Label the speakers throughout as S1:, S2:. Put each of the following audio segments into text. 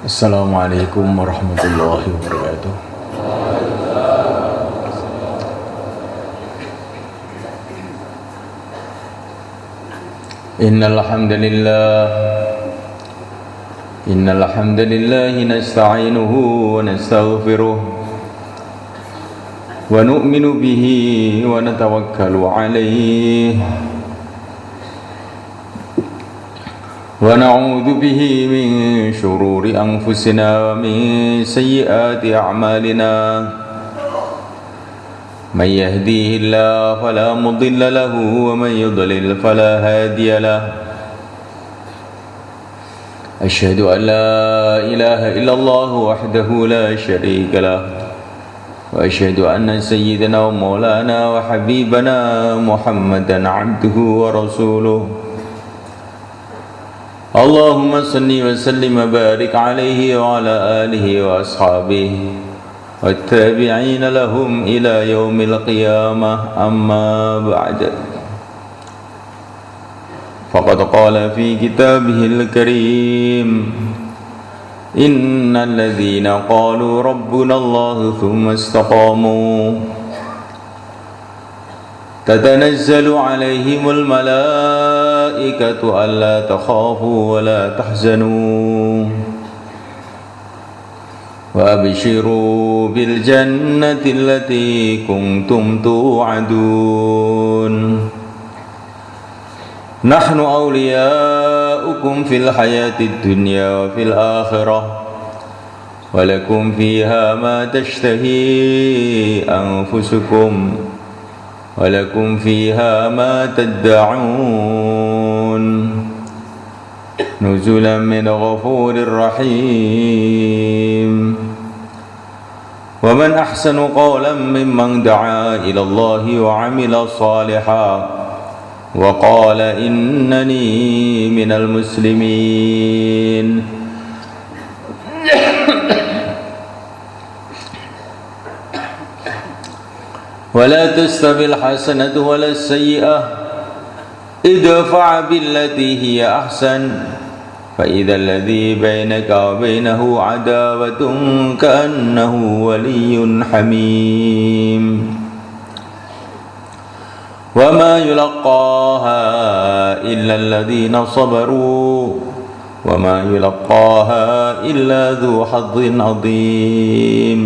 S1: Assalamualaikum warahmatullahi wabarakatuh. Innal hamdalillah nasta'inuhu wa nastaghfiruh wa nu'minu bihi wa natawakkalu alayhi wa na'udzu bihi min shururi anfusina wa min sayyiati a'malina man yahdihillahu fala mudilla lahu wa man yudlil fala hadiya lahu asyhadu an la ilaha illallah wahdahu la syarika lahu wa asyhadu anna sayyidana wa maulana wa habibana Muhammadan abduhu wa rasuluh. Allahumma salli wa sallim wa barik alaihi wa ala alihi wa ashabihi wa tabi'ina lahum ila yaumil qiyamah, amma ba'd. Faqad qala fi kitabihil karim innal ladzina qalu rabbuna Allah thumma istaqamu tatanazzalu alaihimul malaikatu alla takhafu wa la tahzanu wa abshiru bil jannati allati kuntum tu'adun nahnu awliyaukum fil hayatid dunya wa fil akhirah wa lakum fiha ma tashtahi anfusukum walakum fiha ma tad'un nuzulan min ghafurir rahim wa man ahsanu qawlan mimman da'a ila Allahi wa 'amila salihan wa qala innani minal muslimin. ولا تستوي الحسنة ولا السيئة ادفع بالتي هي أحسن فإذا الذي بينك وبينه عداوة كأنه ولي حميم وما يلقاها إلا الذين صبروا وما يلقاها إلا ذو حظ عظيم.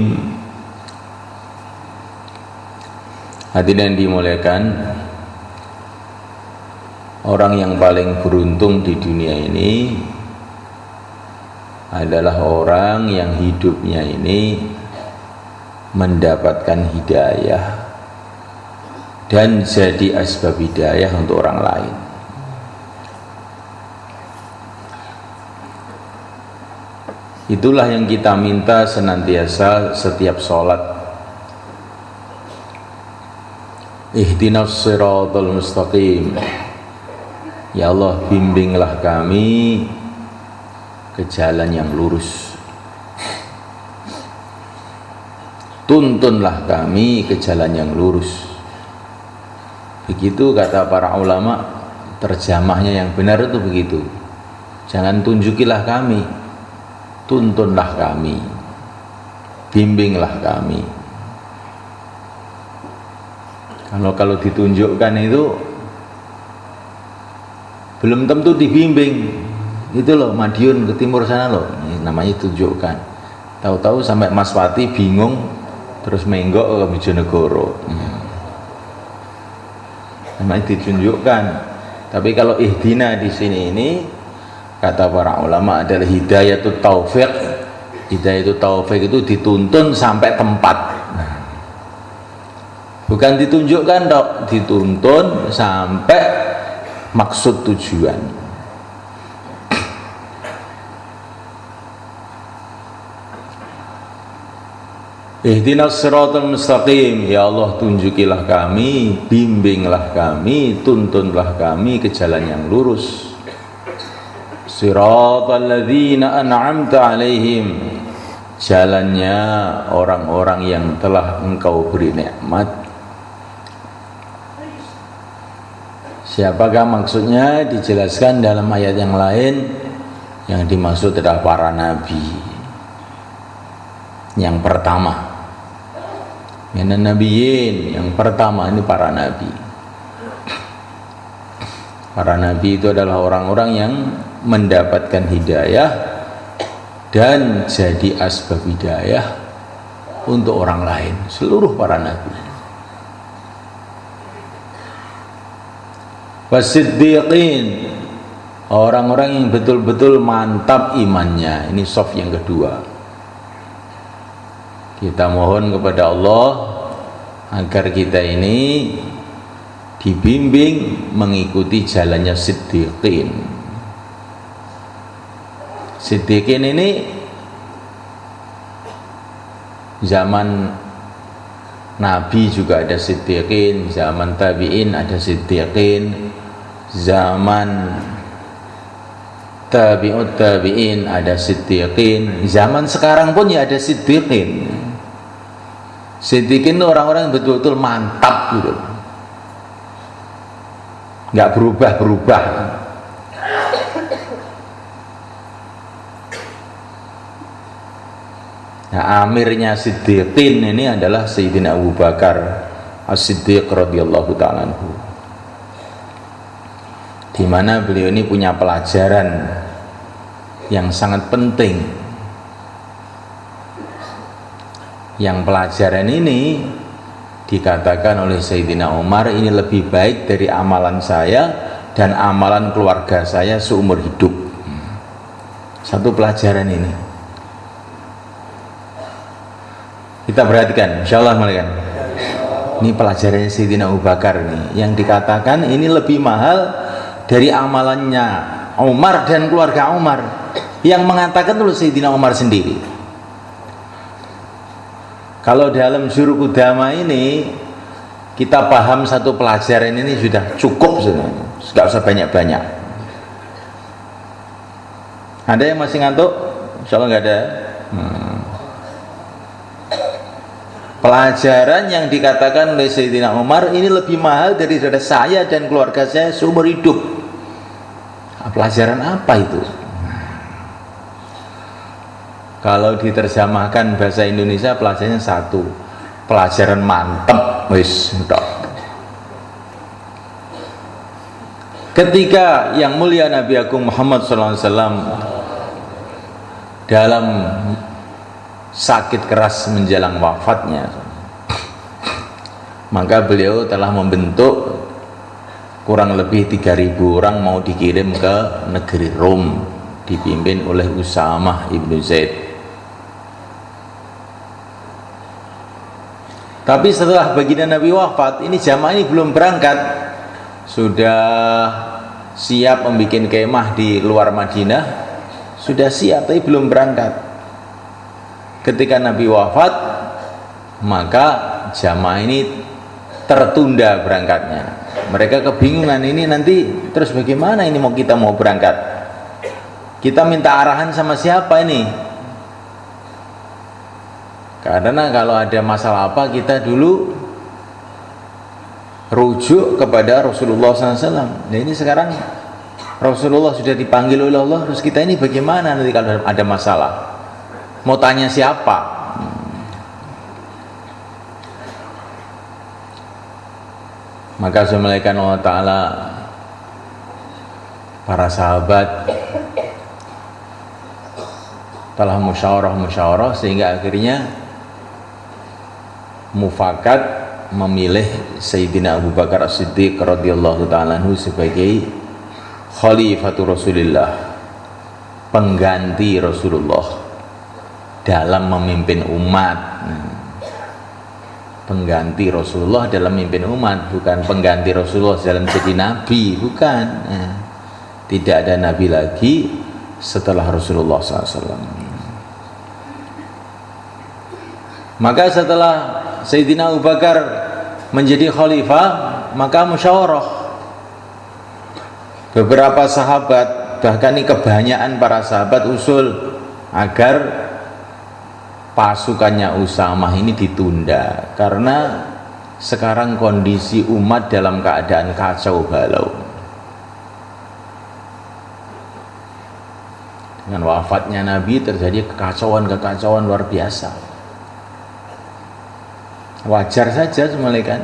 S1: Hadirin yang dimuliakan, orang yang paling beruntung di dunia ini adalah orang yang hidupnya ini mendapatkan hidayah dan jadi asbab hidayah untuk orang lain. Itulah yang kita minta senantiasa setiap sholat. Ihdinas siratal mustaqim. Ya Allah, bimbinglah kami ke jalan yang lurus. Tuntunlah kami ke jalan yang lurus. Begitu kata para ulama, terjemahnya yang benar itu begitu. Jangan tunjukilah kami, tuntunlah kami, bimbinglah kami. Kalau ditunjukkan itu belum tentu dibimbing. Itu loh, Madiun ke timur sana loh, ini namanya tunjukkan. Tahu-tahu sampai Mas Wati bingung, terus menggok ke Bojonegoro. Namanya ditunjukkan. Tapi kalau ihdina di sini ini kata para ulama adalah hidayatut taufik. Hidayatut taufik itu dituntun sampai tempat. Bukan ditunjukkan dok, dituntun sampai maksud tujuan. Ihdinas siratal mustaqim. Ya Allah, tunjukilah kami, bimbinglah kami, tuntunlah kami ke jalan yang lurus. Siratal ladzina an'amta alaihim. Jalannya orang-orang yang telah Engkau beri nikmat. Siapakah maksudnya? Dijelaskan dalam ayat yang lain. Yang dimaksud adalah para nabi. yang pertama. Minan nabiyyin, yang pertama ini para nabi. Para nabi itu adalah orang-orang yang mendapatkan hidayah dan jadi asbab hidayah untuk orang lain, seluruh para nabi. Wasiddiqin, orang-orang yang betul-betul mantap imannya. Ini soft yang kedua. Kita mohon kepada Allah agar kita ini dibimbing mengikuti jalannya siddiqin. Siddiqin ini zaman Nabi juga ada siddiqin, zaman tabi'in ada siddiqin, zaman tabi'ut tabi'in ada siddiqin, zaman sekarang pun ya ada siddiqin. Siddiqin itu orang-orang yang betul-betul mantap gitu, nggak berubah-berubah. Nah, amirnya siddiqin ini adalah Sayyidina Abu Bakar As-Siddiq radhiyallahu ta'ala anhu, di mana beliau ini punya pelajaran yang sangat penting. Yang pelajaran ini dikatakan oleh Sayyidina Umar, ini lebih baik dari amalan saya dan amalan keluarga saya seumur hidup. Satu pelajaran ini kita perhatikan, insyaallah malaikat. Ini pelajarannya Sayyidina Abu Bakar nih, yang dikatakan ini lebih mahal dari amalannya Umar dan keluarga Umar. Yang mengatakan itu Sayyidina Umar sendiri. Kalau dalam Syuruk Udama ini kita paham satu pelajaran ini sudah cukup sebenarnya, nggak usah banyak-banyak. Ada yang masih ngantuk? Insyaallah nggak ada. Pelajaran yang dikatakan oleh Sayyidina Umar ini lebih mahal daripada saya dan keluarga saya seumur hidup. Pelajaran apa itu? Kalau diterjemahkan bahasa Indonesia, pelajarannya satu, pelajaran mantep, wis. Ketika yang mulia Nabi Agung Muhammad SAW dalam sakit keras menjelang wafatnya, maka beliau telah membentuk kurang lebih 3.000 orang mau dikirim ke negeri Rom, dipimpin oleh Usamah ibnu Zaid. Tapi setelah baginda Nabi wafat, ini jamaah ini belum berangkat, sudah siap membuat kemah di luar Madinah, sudah siap tapi belum berangkat. Ketika Nabi wafat, maka jamaah ini tertunda berangkatnya. Mereka kebingungan, ini nanti terus bagaimana ini kita mau berangkat? Kita minta arahan sama siapa ini? Karena kalau ada masalah apa, kita dulu rujuk kepada Rasulullah SAW. Nah ini sekarang Rasulullah sudah dipanggil oleh Allah, terus kita ini bagaimana nanti kalau ada masalah? Mau tanya siapa? Maka semalakan Allah Ta'ala, para sahabat telah musyawarah sehingga akhirnya mufakat memilih Sayyidina Abu Bakar As-Siddiq radhiyallahu ta'ala anhu sebagai Khalifatul Rasulullah, pengganti Rasulullah dalam memimpin umat. Pengganti Rasulullah dalam memimpin umat, bukan pengganti Rasulullah dalam jadi nabi, bukan. Tidak ada nabi lagi setelah Rasulullah SAW. Maka setelah Sayyidina Abu Bakar menjadi khalifah, maka musyawarah. Beberapa sahabat, bahkan ini kebanyakan para sahabat usul agar pasukannya Usamah ini ditunda, karena sekarang kondisi umat dalam keadaan kacau balau. Dengan wafatnya Nabi terjadi kekacauan luar biasa. Wajar saja semuanya kan.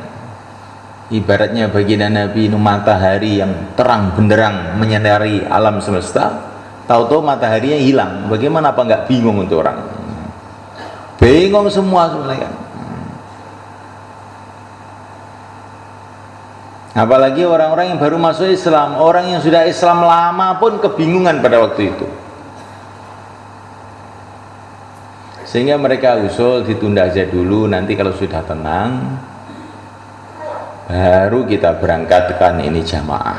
S1: Ibaratnya baginda Nabi itu matahari yang terang benderang menyinari alam semesta, tahu-tahu mataharinya hilang. Bagaimana apa nggak bingung untuk orang? Bingung semua semuanya kan. Apalagi orang-orang yang baru masuk Islam, orang yang sudah Islam lama pun kebingungan pada waktu itu. Sehingga mereka usul ditunda aja dulu, nanti kalau sudah tenang baru kita berangkatkan ini jamaah.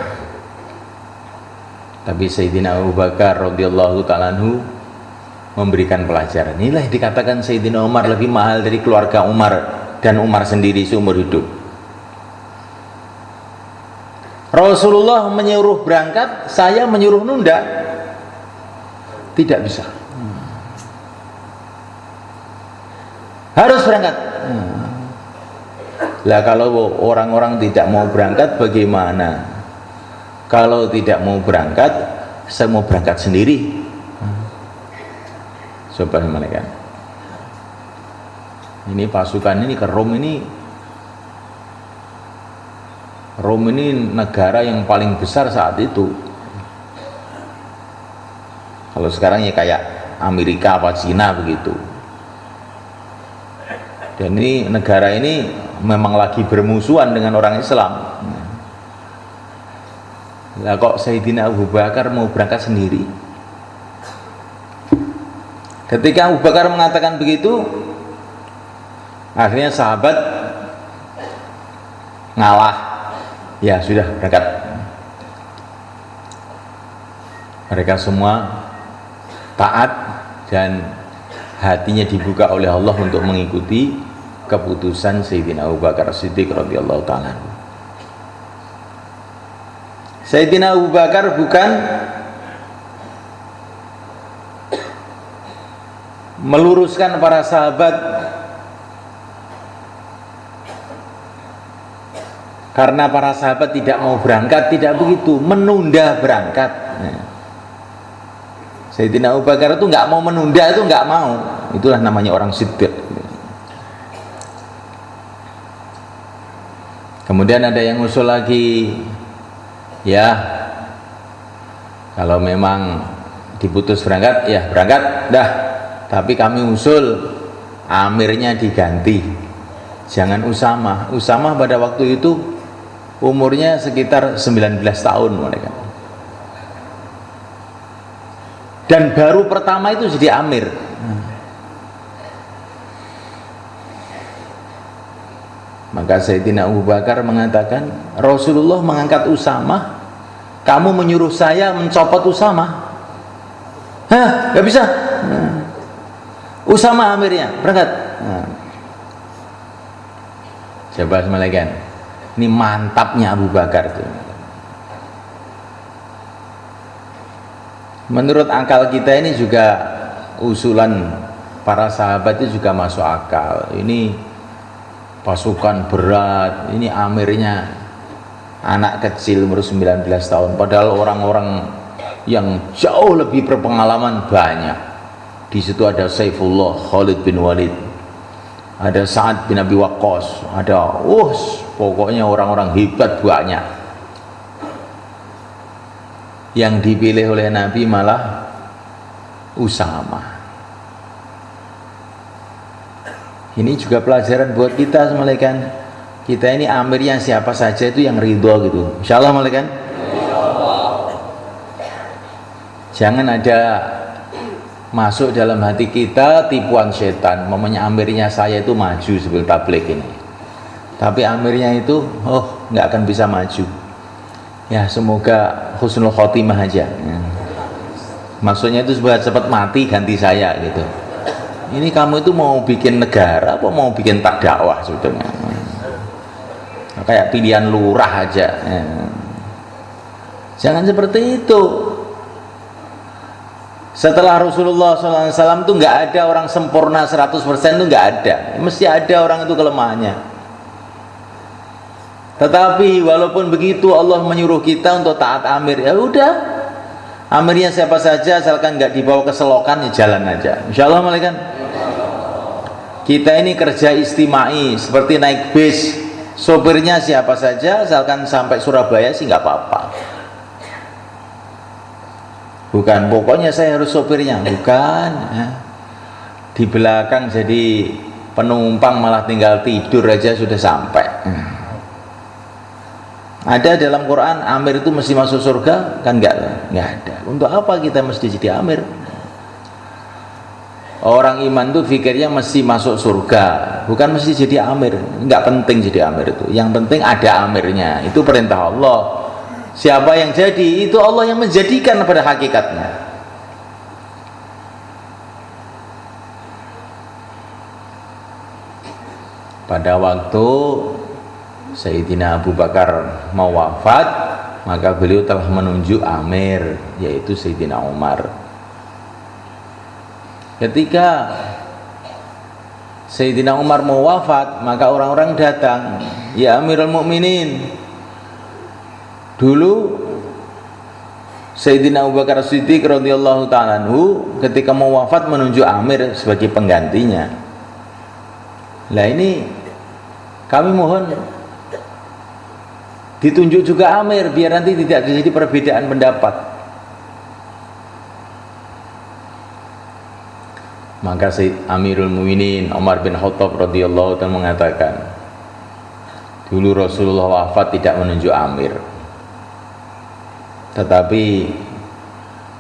S1: Tapi Sayyidina Abu Bakar radhiyallahu ta'ala anhu memberikan pelajaran. Inilah yang dikatakan Sayyidina Umar lebih mahal dari keluarga Umar dan Umar sendiri seumur hidup. Rasulullah menyuruh berangkat, saya menyuruh nunda. Tidak bisa. Harus berangkat. Lah kalau orang-orang tidak mau berangkat bagaimana? Kalau tidak mau berangkat, saya mau berangkat sendiri. Coba mereka. Ini pasukan ini ke Rom ini. Rom ini negara yang paling besar saat itu. Kalau sekarang ya kayak Amerika apa Cina begitu. Dan ini negara ini memang lagi bermusuhan dengan orang Islam. Lah kok Sayyidina Abu Bakar mau berangkat sendiri? Ketika Abu Bakar mengatakan begitu, akhirnya sahabat ngalah. Ya sudah berangkat. Mereka semua taat dan hatinya dibuka oleh Allah untuk mengikuti keputusan Sayyidina Abu Bakar Siddiq radhiyallahu ta'ala. Sayyidina Abu Bakar bukan meluruskan para sahabat karena para sahabat tidak mau berangkat, tidak begitu, menunda berangkat. Sayyidina Abu Bakar itu nggak mau menunda, itu nggak mau. Itulah namanya orang Siddiq. Kemudian ada yang usul lagi, ya kalau memang diputus berangkat, ya berangkat dah. Tapi kami usul amirnya diganti, jangan Usamah. Usamah pada waktu itu umurnya sekitar 19 tahun mereka. Dan baru pertama itu jadi amir. Maka Sayyidina Abu Bakar mengatakan, Rasulullah mengangkat Usamah, kamu menyuruh saya mencopot Usamah? Hah, gak bisa. Usamah amirnya, berangkat. Coba semalakan. Ini mantapnya Abu Bakar itu. Menurut akal kita ini juga usulan para sahabat itu juga masuk akal. Ini pasukan berat, ini amirnya anak kecil umur 19 tahun, padahal orang-orang yang jauh lebih berpengalaman banyak. Di situ ada Saifullah Khalid bin Walid, ada Sa'ad bin Abi Waqqas, ada pokoknya orang-orang hebat banyak. Yang dipilih oleh Nabi malah Usamah. Ini juga pelajaran buat kita semalekan. Kita ini amirnya siapa saja itu yang ridho gitu. Insyaallah semalekan. Jangan ada masuk dalam hati kita tipuan setan. Mamanya amirnya saya itu maju sebelum tabligh ini. Tapi amirnya itu nggak akan bisa maju. Ya semoga husnul khotimah aja. Maksudnya itu supaya cepat mati ganti saya gitu. Ini kamu itu mau bikin negara apa mau bikin tak dakwah sebetulnya? Kayak pilihan lurah aja. Jangan seperti itu. Setelah Rasulullah SAW itu nggak ada orang sempurna 100% itu nggak ada. Mesti ada orang itu kelemahannya. Tetapi walaupun begitu Allah menyuruh kita untuk taat amir, ya udah. Amirnya siapa saja asalkan nggak dibawa ke selokan ya jalan aja. Insyaallah malaikat. kita ini kerja istimai seperti naik bis, sopirnya siapa saja asalkan sampai Surabaya sih nggak apa-apa. Bukan pokoknya saya harus sopirnya, bukan ya. Di belakang jadi penumpang malah tinggal tidur aja sudah sampai. Ada dalam Quran Amir itu mesti masuk surga? Kan enggak ada. Untuk apa kita mesti jadi Amir? Orang iman tuh pikirnya mesti masuk surga, bukan mesti jadi Amir. Enggak penting jadi Amir itu. Yang penting ada Amirnya. Itu perintah Allah. Siapa yang jadi, itu Allah yang menjadikan pada hakikatnya. Pada waktu Sayyidina Abu Bakar mau wafat, maka beliau telah menunjuk Amir, yaitu Sayyidina Umar. Ketika Sayyidina Umar mau wafat, maka orang-orang datang, ya Amirul Mukminin. Dulu Sayyidina Abu Bakar Siddiq radhiyallahu ta'ala anhu ketika mau wafat menunjuk Amir sebagai penggantinya. Lah ini kami mohon ditunjuk juga Amir biar nanti tidak terjadi perbedaan pendapat. Maka Amirul Mukminin Umar bin Khattab radhiyallahu ta'ala mengatakan, dulu Rasulullah wafat tidak menunjuk Amir, tetapi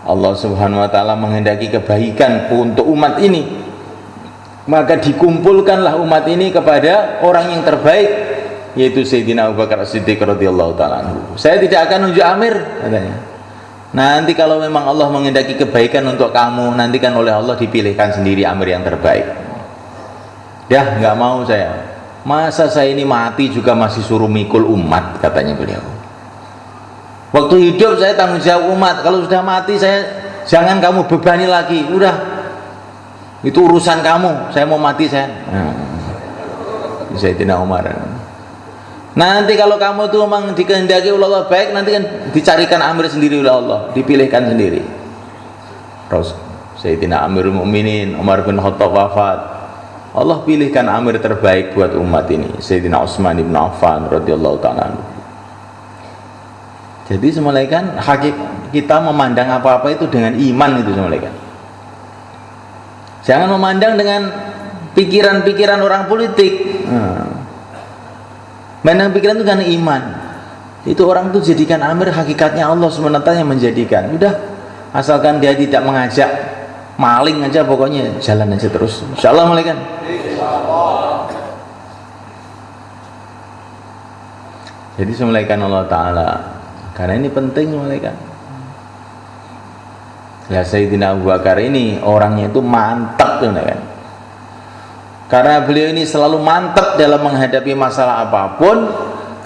S1: Allah Subhanahu wa ta'ala menghendaki kebaikan untuk umat ini, maka dikumpulkanlah umat ini kepada orang yang terbaik, yaitu Sayyidina Abu Bakar Siddiq radhiyallahu ta'ala. Saya tidak akan nunjuk Amir, katanya. Nanti kalau memang Allah menghendaki kebaikan untuk kamu, nanti kan oleh Allah dipilihkan sendiri Amir yang terbaik. Dah nggak mau saya. Masa saya ini mati juga masih suruh mikul umat, katanya beliau. Waktu hidup saya tanggung jawab umat, kalau sudah mati saya jangan kamu bebani lagi. Udah, itu urusan kamu. Saya mau mati saya. Sayyidina Umar. Nanti kalau kamu itu memang dikehendaki oleh Allah baik, nanti kan dicarikan Amir sendiri oleh Allah, dipilihkan sendiri. Terus Sayyidina Amirul Mukminin Umar bin Khattab wafat, Allah pilihkan Amir terbaik buat umat ini, Sayyidina Utsman bin Affan radhiyallahu ta'ala. Jadi semulaikan hakikat kita memandang apa-apa itu dengan iman itu semulaikan. Jangan memandang dengan pikiran-pikiran orang politik. Memandang pikiran itu karena iman. Itu orang itu jadikan Amir, hakikatnya Allah SWT yang menjadikan. Udah, asalkan dia tidak mengajak maling aja, pokoknya jalan aja terus. Insyaallah mulai kan. Jadi semulaikan Allah Ta'ala, karena ini penting semulaikan. Ya Sayyidina Abu Bakar ini orangnya itu mantap semulaikan. Karena beliau ini selalu mantap dalam menghadapi masalah apapun,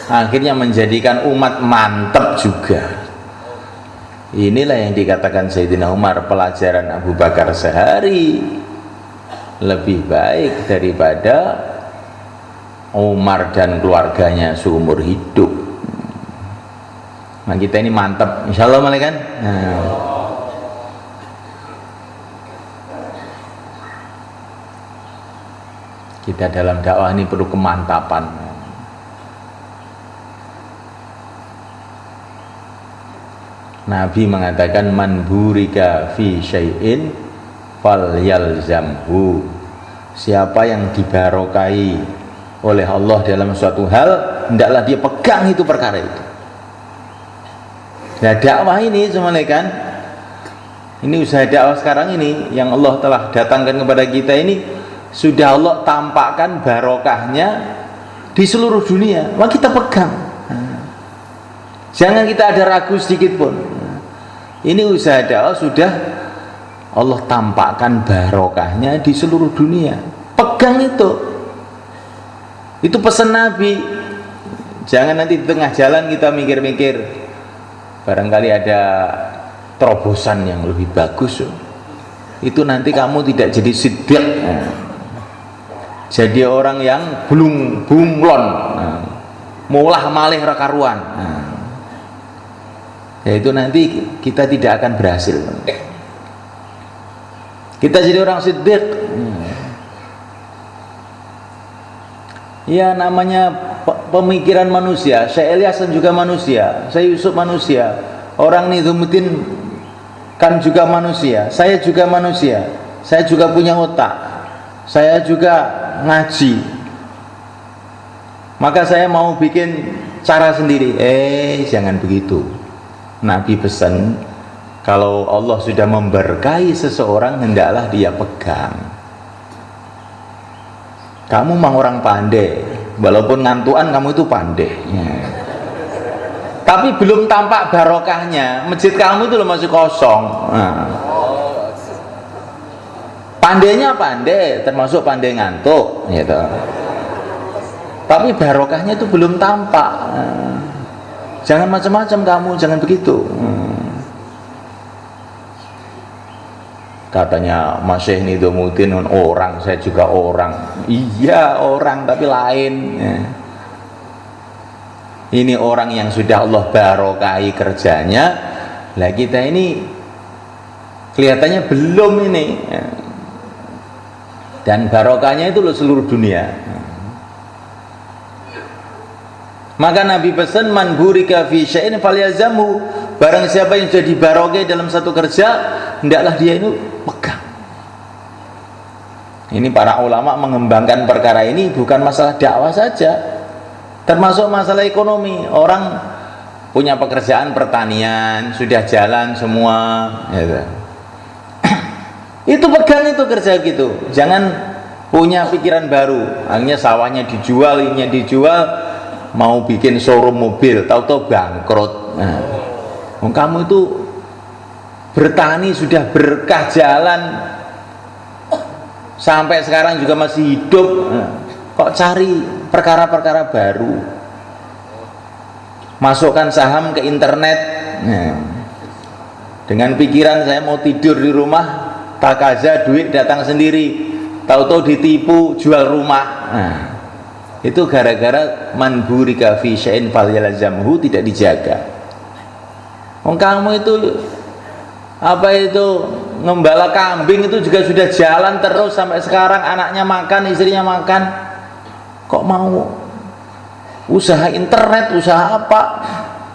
S1: akhirnya menjadikan umat mantap juga. Inilah yang dikatakan Sayyidina Umar, pelajaran Abu Bakar sehari lebih baik daripada Umar dan keluarganya seumur hidup. Nah kita ini mantap, insyaallah malaikat. Kita dalam dakwah ini perlu kemantapan. Nabi mengatakan man burika fi syai'in falyalzamhu. Siapa yang dibarokai oleh Allah dalam suatu hal, hendaklah dia pegang itu perkara itu. Nah dakwah ini semalekan, ini usaha dakwah sekarang ini yang Allah telah datangkan kepada kita ini, sudah Allah tampakkan barokahnya di seluruh dunia, maka kita pegang. Jangan kita ada ragu sedikit pun. Ini usaha dakwah sudah Allah tampakkan barokahnya di seluruh dunia. Pegang itu. Itu pesan Nabi. Jangan nanti di tengah jalan kita mikir-mikir, barangkali ada terobosan yang lebih bagus. Itu nanti kamu tidak jadi siddiq. Jadi orang yang belum bunglon, mulah malih rakaruan. Yaitu nanti kita tidak akan berhasil. Kita jadi orang siddiq. Ya namanya pemikiran manusia. Syekh Ilyas juga manusia, Syekh Yusuf manusia, orang Nizumuddin kan juga manusia, saya juga manusia, saya juga punya otak, saya juga ngaji, maka saya mau bikin cara sendiri. Jangan begitu. Nabi pesan, kalau Allah sudah memberkahi seseorang, hendaklah dia pegang. Kamu memang orang pandai, walaupun ngantuan kamu itu pandai ya. Tapi belum tampak barokahnya. Masjid kamu itu masih kosong. Pandainya pandai, termasuk pandai ngantuk gitu. Tapi barokahnya itu belum tampak. Jangan macam-macam kamu, jangan begitu. Katanya Masih Nizumuddin orang, saya juga orang. Iya orang, tapi lain ya. Ini orang yang sudah Allah barokahi kerjanya. Lah kita ini kelihatannya belum ini ya. Dan barokahnya itu loh seluruh dunia. Maka Nabi pesan, man burika fi syai'in falyalzamhu. Barang siapa yang sudah dibarokai dalam satu kerja, hendaklah dia itu pegang. Ini para ulama mengembangkan perkara ini bukan masalah dakwah saja, termasuk masalah ekonomi. Orang punya pekerjaan pertanian, sudah jalan semua gitu. Itu pegang itu kerja gitu. Jangan punya pikiran baru, akhirnya sawahnya dijual, ininya dijual, mau bikin showroom mobil, tahu-tahu bangkrut. Nah, kamu itu bertani sudah berkah jalan sampai sekarang juga masih hidup, kok cari perkara-perkara baru, masukkan saham ke internet dengan pikiran saya mau tidur di rumah, takaza duit datang sendiri, tahu-tahu ditipu jual rumah. Itu gara-gara man burika fi syai'in falyalzamhu, tidak dijaga. Kamu itu ngembala kambing itu juga sudah jalan terus sampai sekarang, anaknya makan, istrinya makan, kok mau usaha internet, usaha apa?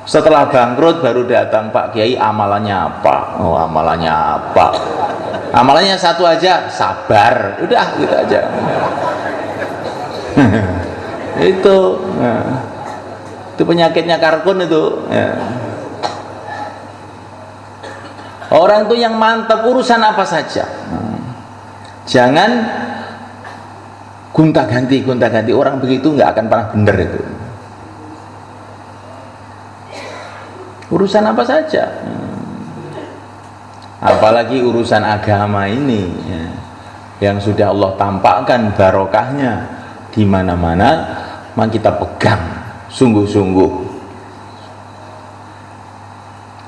S1: Setelah bangkrut baru datang, Pak Kiai amalannya apa? Amalannya apa? Amalannya satu aja, sabar. Udah gitu aja. itu penyakitnya Karkun itu ya. Orang itu yang mantap urusan apa saja, jangan gonta-ganti. Orang begitu nggak akan pernah benar itu. Urusan apa saja, apalagi urusan agama ini ya, yang sudah Allah tampakkan barokahnya di mana-mana, maka kita pegang sungguh-sungguh.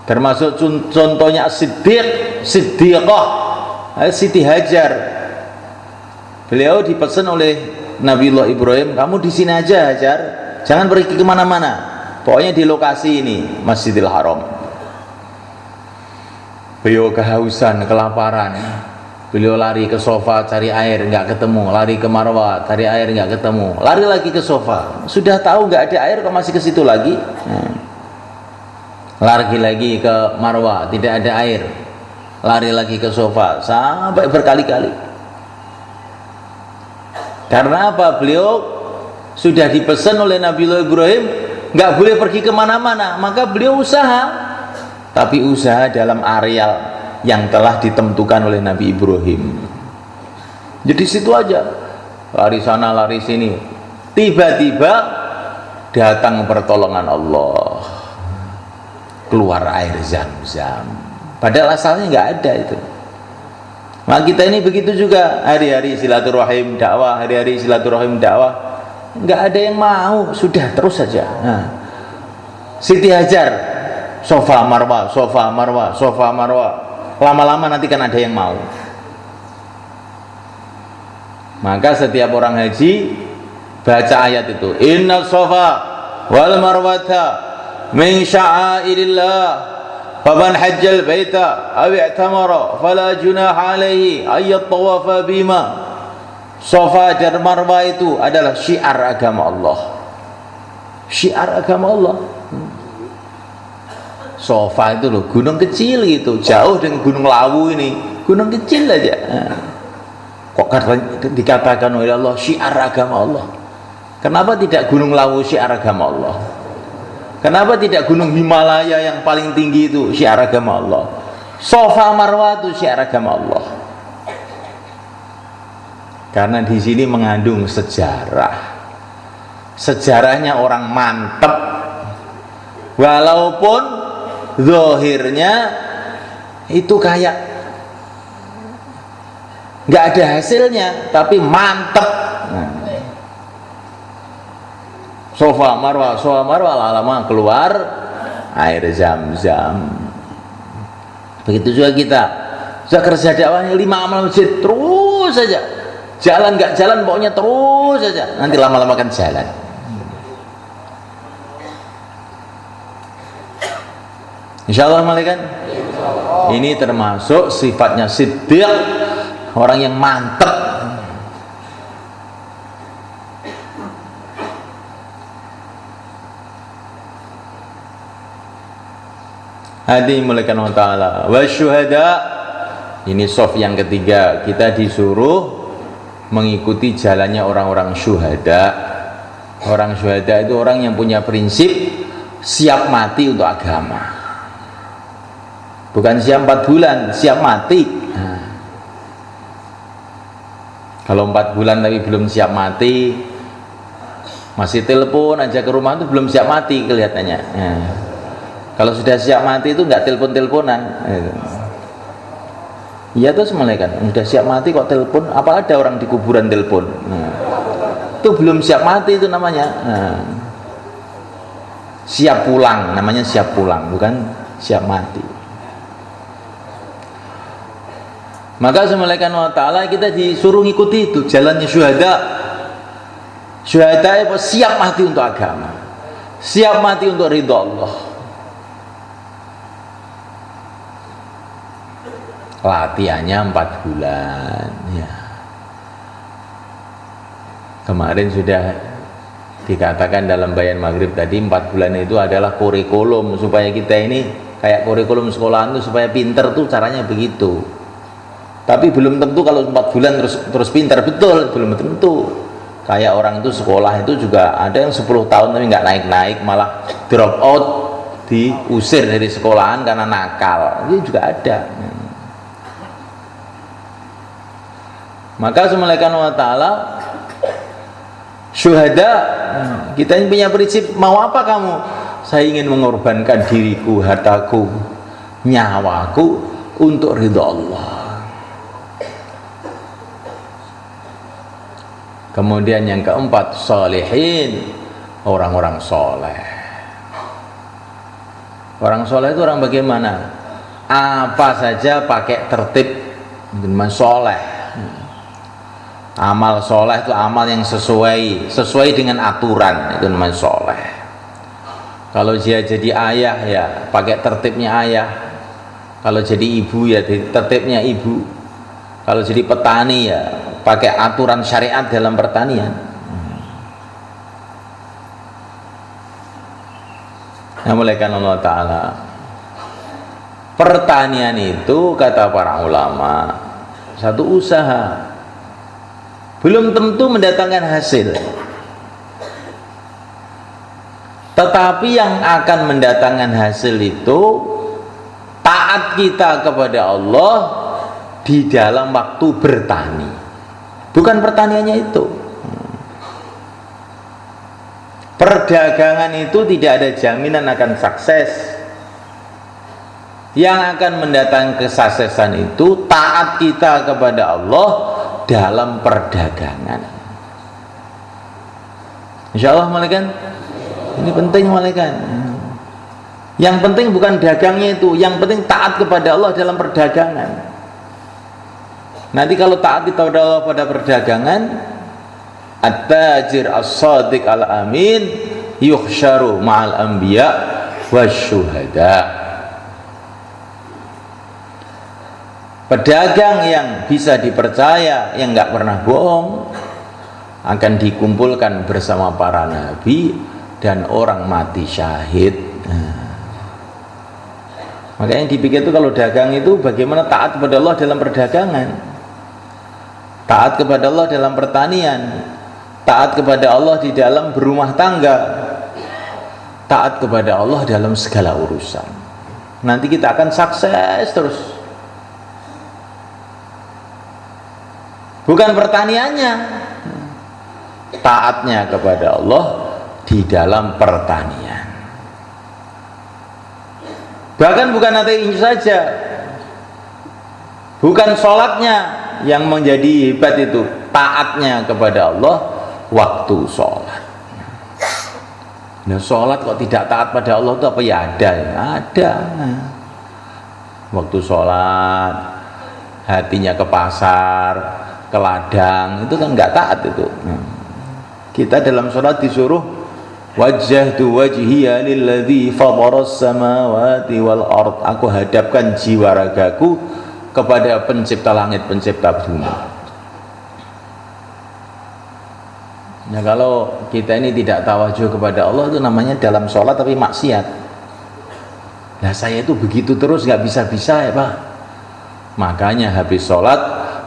S1: Termasuk contohnya Siddiqah, Siti Hajar. Beliau dipesan oleh Nabiullah Ibrahim, kamu di sini aja Hajar, jangan pergi kemana-mana, pokoknya di lokasi ini, Masjidil Haram. Beliau kehausan, kelaparan, beliau lari ke sofa cari air, nggak ketemu, lari ke Marwah cari air, nggak ketemu, lari lagi ke sofa, sudah tahu nggak ada air kok masih ke situ lagi. Lari lagi ke Marwah, tidak ada air, lari lagi ke sofa, sampai berkali-kali. Karena apa? Beliau sudah dipesan oleh Nabiullah Ibrahim nggak boleh pergi kemana-mana, maka beliau usaha, tapi usaha dalam areal yang telah ditentukan oleh Nabi Ibrahim. Jadi situ aja, lari sana lari sini, tiba-tiba datang pertolongan Allah, keluar air Zam-Zam, padahal asalnya nggak ada itu. Nah kita ini begitu juga, hari-hari silaturahim dakwah, nggak ada yang mau, sudah terus saja. Nah, Siti Hajar, sofa Marwah, lama-lama nanti kan ada yang mau. Maka setiap orang haji baca ayat itu, inna sofa wal marwata min sya'airillah faman hajjal baita aw i'tamara fala junaha alaihi ay tawafa bima Safa dan Marwah itu adalah syiar agama Allah. Syiar agama Allah. Safa itu loh, gunung kecil gitu, jauh dengan Gunung Lawu ini, gunung kecil aja. Kok dikatakan oleh Allah syiar agama Allah? Kenapa tidak Gunung Lawu syiar agama Allah? Kenapa tidak Gunung Himalaya yang paling tinggi itu syiar agama Allah? Safa Marwah itu syiar agama Allah. Karena di sini mengandung sejarah. Sejarahnya orang mantep, walaupun zahirnya itu kayak nggak ada hasilnya, tapi mantep. Safa Marwah lama keluar air Zam-Zam. Begitu juga kita. Sudah kerja dakwahnya 5 amal masjid terus saja. Jalan nggak jalan pokoknya terus saja. Nanti lama-lama kan jalan. Insyaallah malaikat. Ini termasuk sifatnya siddiq, orang yang mantap. Hadi mulaikan Allah Ta'ala wa syuhada. Ini soft yang ketiga, kita disuruh mengikuti jalannya orang-orang syuhada. Orang syuhada itu orang yang punya prinsip siap mati untuk agama. Bukan siap 4 bulan, siap mati. Kalau 4 bulan tapi belum siap mati, masih telepon aja ke rumah itu belum siap mati kelihatannya. Kalau sudah siap mati itu nggak telepon-teleponan. Iya tuh malaikat, sudah siap mati kok telepon? Apa ada orang di kuburan telepon? Itu belum siap mati itu namanya. Siap pulang, namanya siap pulang, bukan siap mati. Maka semalakan Allah Ta'ala kita disuruh ngikuti itu jalannya syuhada. Syuhada itu siap mati untuk agama, siap mati untuk ridha Allah. Latihannya 4 bulan ya. Kemarin sudah dikatakan dalam bayan maghrib tadi, 4 bulan itu adalah kurikulum supaya kita ini kayak kurikulum sekolahan itu supaya pinter tuh caranya begitu. Tapi belum tentu kalau 4 bulan terus pinter, betul, belum tentu. Kayak orang itu sekolah itu juga ada yang 10 tahun tapi nggak naik-naik, malah drop out, diusir dari sekolahan karena nakal. Ini juga ada. Maka semalakan Allah Ta'ala syuhada, kita ini punya prinsip, mau apa kamu? Saya ingin mengorbankan diriku, hartaku, nyawaku untuk ridha Allah. Kemudian yang keempat, sholihin, orang-orang soleh. Orang soleh itu orang bagaimana? Apa saja pakai tertib, dengan soleh. Amal soleh itu amal yang sesuai dengan aturan, itu namanya soleh. Kalau dia jadi ayah ya pakai tertibnya ayah. Kalau jadi ibu ya tertibnya ibu. Kalau jadi petani ya pakai aturan syariat dalam pertanian. Nah, mulaikan Allah Ta'ala, pertanian itu kata para ulama satu usaha, belum tentu mendatangkan hasil, tetapi yang akan mendatangkan hasil itu taat kita kepada Allah di dalam waktu bertani, bukan pertaniannya itu. Perdagangan itu tidak ada jaminan akan sukses. Yang akan mendatangkan kesuksesan itu taat kita kepada Allah dalam perdagangan. Insyaallah malaikat. Ini penting malaikat. Yang penting bukan dagangnya itu, yang penting taat kepada Allah dalam perdagangan. Nanti kalau taat kepada Allah pada perdagangan, at-tajir as-sadiq al-amin yuhsyaru ma'al anbiya wasyuhada. Pedagang yang bisa dipercaya, yang nggak pernah bohong, akan dikumpulkan bersama para nabi dan orang mati syahid. Makanya yang dipikir itu kalau dagang itu bagaimana taat kepada Allah dalam perdagangan, taat kepada Allah dalam pertanian, taat kepada Allah di dalam berumah tangga, taat kepada Allah dalam segala urusan. Nanti kita akan sukses terus. Bukan pertaniannya, taatnya kepada Allah di dalam pertanian. Bahkan bukan ateis saja, bukan sholatnya yang menjadi hebat, itu taatnya kepada Allah waktu sholat. Nah, sholat kok tidak taat pada Allah itu apa ya? Ada. Waktu sholat hatinya ke pasar, ke ladang, itu kan nggak taat itu. Kita dalam sholat disuruh wajjahtu wajhiya lilladzi fataras samawati wal ard, aku hadapkan jiwa ragaku kepada pencipta langit, pencipta bumi. Nah, kalau kita ini tidak tawajuh kepada Allah, itu namanya dalam sholat tapi maksiat. Nah, saya itu begitu terus nggak bisa-bisa ya Pak. Makanya habis sholat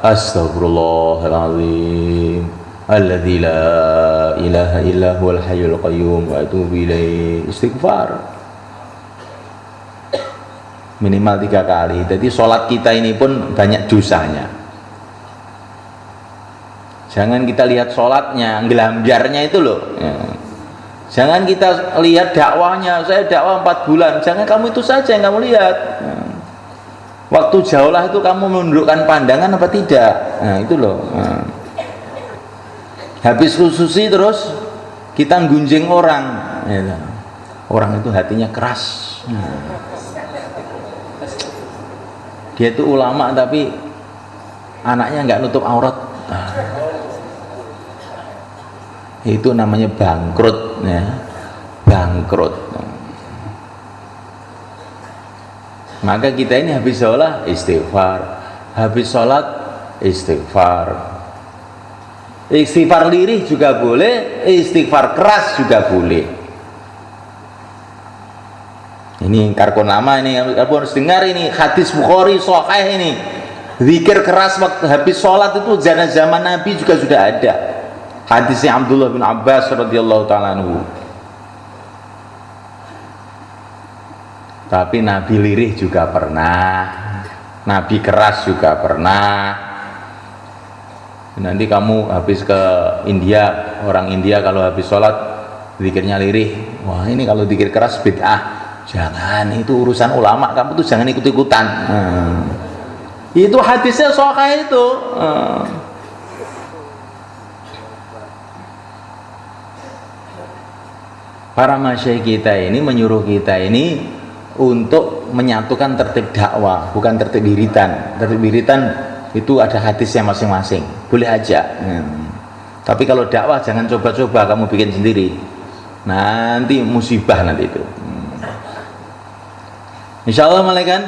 S1: astagfirullahaladzim alladzi la ilaha illa huwal hayyul qayyum wa atubu ilaihi, istighfar minimal 3 kali. Jadi sholat kita ini pun banyak dosanya. Jangan kita lihat sholatnya, gelamjarnya itu loh ya. Jangan kita lihat dakwahnya, saya dakwah 4 bulan, jangan kamu itu saja yang kamu lihat ya. Waktu jauhlah itu kamu menundukkan pandangan apa tidak, nah itu loh ya. Habis khususi terus kita gunjing orang ya. Orang itu hatinya keras ya. Dia itu ulama tapi anaknya nggak nutup aurat, itu namanya bangkrut ya. Bangkrut. Maka kita ini habis sholat istighfar, habis sholat istighfar. Istighfar lirih juga boleh, istighfar keras juga boleh. Ini karkon nama ini, kamu harus dengar ini hadis Bukhari sahih ini. Zikir keras waktu habis sholat itu zaman Nabi juga sudah ada. Hadisnya Abdullah bin Abbas radhiyallahu taala anhu. Tapi Nabi lirih juga pernah, Nabi keras juga pernah. Nanti kamu habis ke India, orang India kalau habis sholat zikirnya lirih, wah ini kalau zikir keras bid'ah. Jangan, itu urusan ulama, kamu tuh jangan ikut-ikutan. Itu hadisnya sahih itu. Para masyayikh kita ini menyuruh kita ini untuk menyatukan tertib dakwah, bukan tertib wiridan. Tertib wiridan itu ada hadisnya masing-masing, boleh aja. Tapi kalau dakwah jangan coba-coba kamu bikin sendiri, nanti musibah nanti itu. Insya Allah malaikat.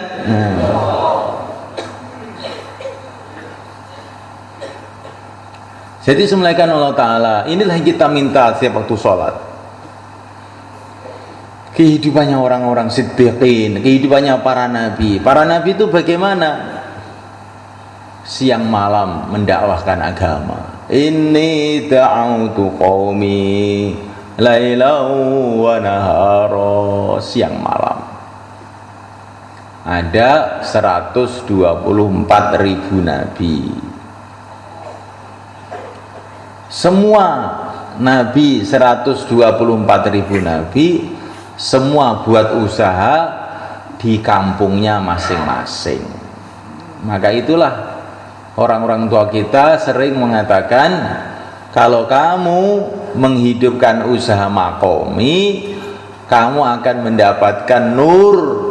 S1: Jadi semulaikan Allah Ta'ala, inilah yang kita minta setiap waktu sholat. Kehidupannya orang-orang siddiqin, kehidupannya para nabi. Para nabi itu bagaimana? Siang malam mendakwahkan agama. Inni da'autu qaumi lailau wa nahara, siang malam. Ada 124.000 nabi. Semua nabi, 124.000 nabi, semua buat usaha di kampungnya masing-masing. Maka itulah orang-orang tua kita sering mengatakan, kalau kamu menghidupkan usaha makomi, kamu akan mendapatkan nur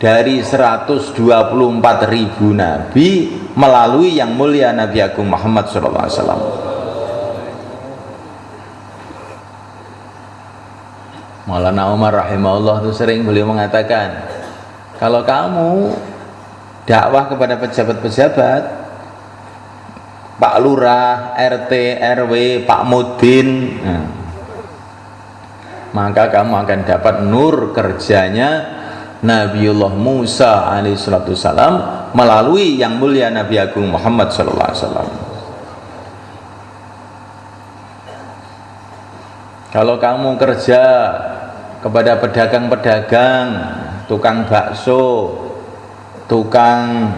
S1: dari 124.000 nabi melalui yang mulia Nabi Agung Muhammad SAW. Maulana Umar rahimahullah itu sering beliau mengatakan, kalau kamu dakwah kepada pejabat-pejabat, Pak Lurah, RT, RW, Pak Mudin, maka kamu akan dapat nur kerjanya Nabiullah Musa alaihissalam melalui yang mulia Nabi Agung Muhammad sallallahu alaihi wasallam. Kalau kamu kerja kepada pedagang-pedagang, tukang bakso, tukang